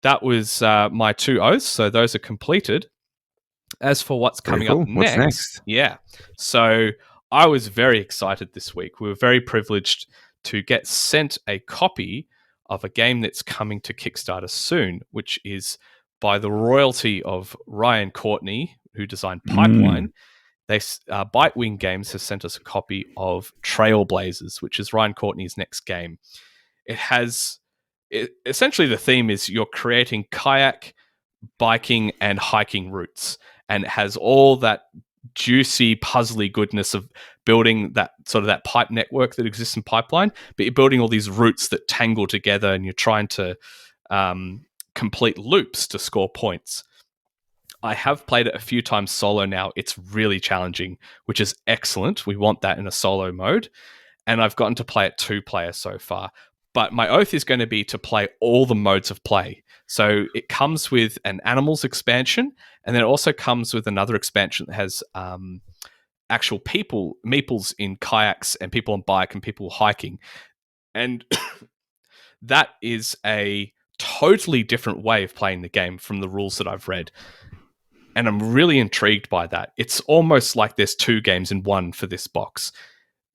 that was my 2 oaths. So those are completed. As for what's coming up next, so I was very excited this week. We were very privileged to get sent a copy of a game that's coming to Kickstarter soon, which is by the royalty of Ryan Courtney, who designed Pipeline. Bitewing Games has sent us a copy of Trailblazers, which is Ryan Courtney's next game. Essentially the theme is you're creating kayak, biking, and hiking routes. And it has all that juicy, puzzly goodness of building that sort of that pipe network that exists in Pipeline, but you're building all these routes that tangle together and you're trying to complete loops to score points. I have played it a few times solo now. It's really challenging, which is excellent. We want that in a solo mode. And I've gotten to play it 2-player so far. But my oath is going to be to play all the modes of play. So it comes with an animals expansion, and then it also comes with another expansion that has actual meeples in kayaks and people on bike and people hiking. And that is a totally different way of playing the game from the rules that I've read. And I'm really intrigued by that. It's almost like there's 2 games in one for this box.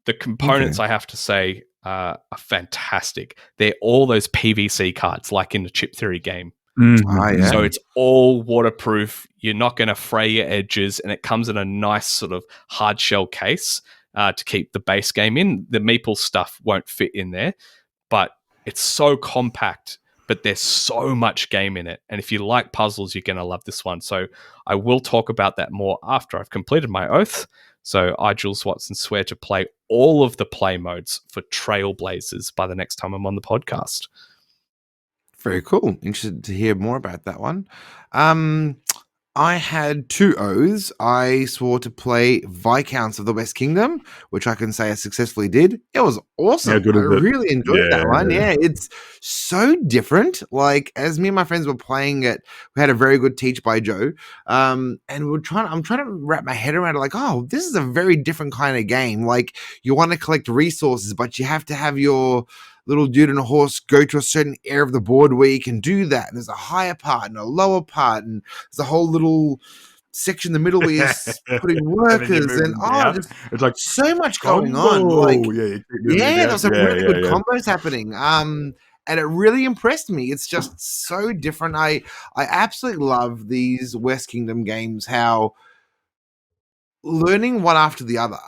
The components, I have to say, are fantastic. They're all those PVC cards, like in the Chip Theory game. So it's all waterproof. You're not going to fray your edges, and it comes in a nice sort of hard shell case to keep the base game in. The meeple stuff won't fit in there, but it's so compact, but there's so much game in it. And if you like puzzles, you're going to love this one. So I will talk about that more after I've completed my oath. So I, Jules Watson, swear to play all of the play modes for Trailblazers by the next time I'm on the podcast. Very cool. Interested to hear more about that one. I had 2 oaths. I swore to play Viscounts of the West Kingdom, which I can say I successfully did. It was awesome. How good I is it? really enjoyed Yeah. that one. Yeah, it's so different. Like, as me and my friends were playing it, we had a very good teach by Joe. And I'm trying to wrap my head around it, like, oh, this is a very different kind of game. Like, you want to collect resources, but you have to have your little dude and a horse go to a certain area of the board where you can do that. And there's a higher part and a lower part, and there's a whole little section in the middle where you're putting workers and just it's like so much going on. Like, there's some really good combos happening. And it really impressed me. It's just so different. I absolutely love these West Kingdom games, how learning one after the other,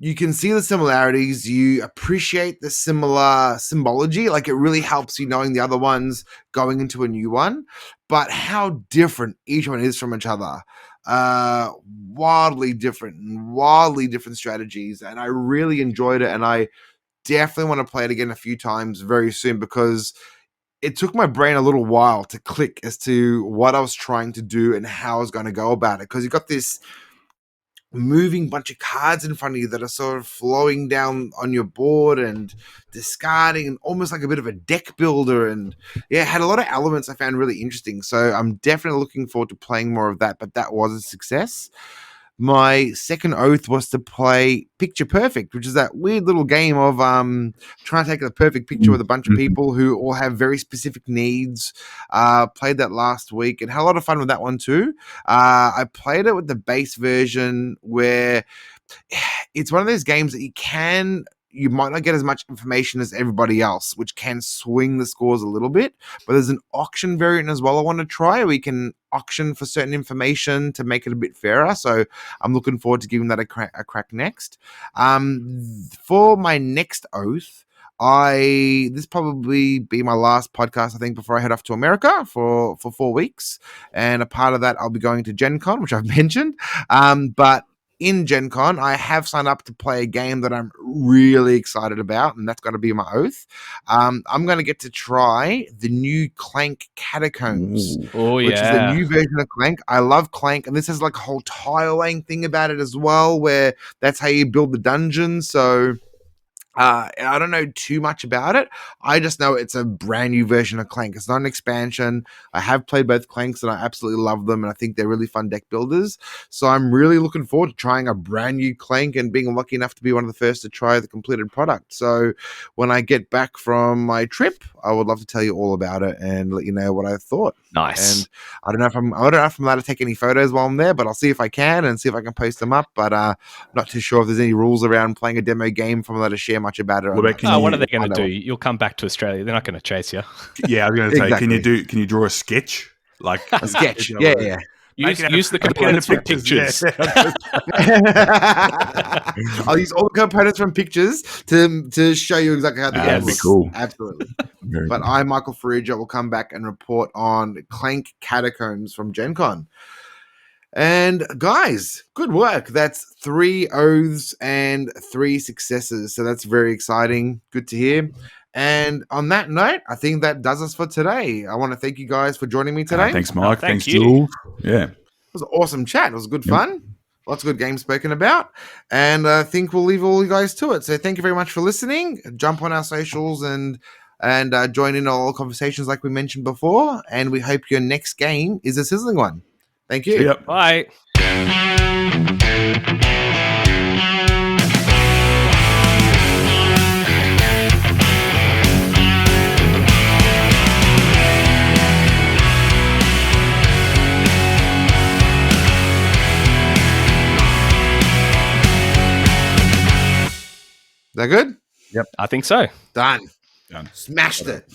you can see the similarities, you appreciate the similar symbology, like it really helps you knowing the other ones going into a new one, but how different each one is from each other. Wildly different strategies, and I really enjoyed it, and I definitely want to play it again a few times very soon, because it took my brain a little while to click as to what I was trying to do and how I was going to go about it, because you got this moving bunch of cards in front of you that are sort of flowing down on your board and discarding, and almost like a bit of a deck builder, and it had a lot of elements I found really interesting. So I'm definitely looking forward to playing more of that, but that was a success. My second oath was to play Picture Perfect, which is that weird little game of trying to take the perfect picture with a bunch of people who all have very specific needs. Played that last week and had a lot of fun with that one too. I played it with the base version, where it's one of those games that you might not get as much information as everybody else, which can swing the scores a little bit. But there's an auction variant as well I want to try. We can auction for certain information to make it a bit fairer. So I'm looking forward to giving that a crack next. For my next oath, this probably be my last podcast, I think, before I head off to America for 4 weeks. And a part of that, I'll be going to Gen Con, which I've mentioned. But in Gen Con, I have signed up to play a game that I'm really excited about, and that's got to be my oath. I'm going to get to try the new Clank Catacombs, which is the new version of Clank. I love Clank, and this has like a whole tile-laying thing about it as well, where that's how you build the dungeons. So I don't know too much about it. I just know it's a brand new version of Clank. It's not an expansion. I have played both Clanks and I absolutely love them, and I think they're really fun deck builders. So I'm really looking forward to trying a brand new Clank and being lucky enough to be one of the first to try the completed product. So when I get back from my trip, I would love to tell you all about it and let you know what I thought. Nice. And I don't know if I'm allowed to take any photos while I'm there, but I'll see if I can and see if I can post them up. But not too sure if there's any rules around playing a demo game if I'm allowed to share much about it. What are they going to do? You'll come back to Australia. They're not going to chase you. Yeah, I was going to say, Exactly. can you draw a sketch? Like A sketch. Yeah. Use the components from Pictures. I'll use all the components from Pictures to show you exactly how the game that'd be looks. cool. Absolutely. Very But cool. I, Michael Farrugia, will come back and report on Clank Catacombs from Gen Con. And guys, good work. That's 3 oaths and 3 successes. So that's very exciting. Good to hear. And on that note, I think that does us for today. I want to thank you guys for joining me today. Thanks, Mike. thank Thanks, you. Jules. Yeah. It was an awesome chat. It was good fun. Lots of good games spoken about. And I think we'll leave all you guys to it. So thank you very much for listening. Jump on our socials and join in all conversations like we mentioned before. And we hope your next game is a sizzling one. Thank you. Yep. Bye. That good? I think so. Done. Done. Smashed it.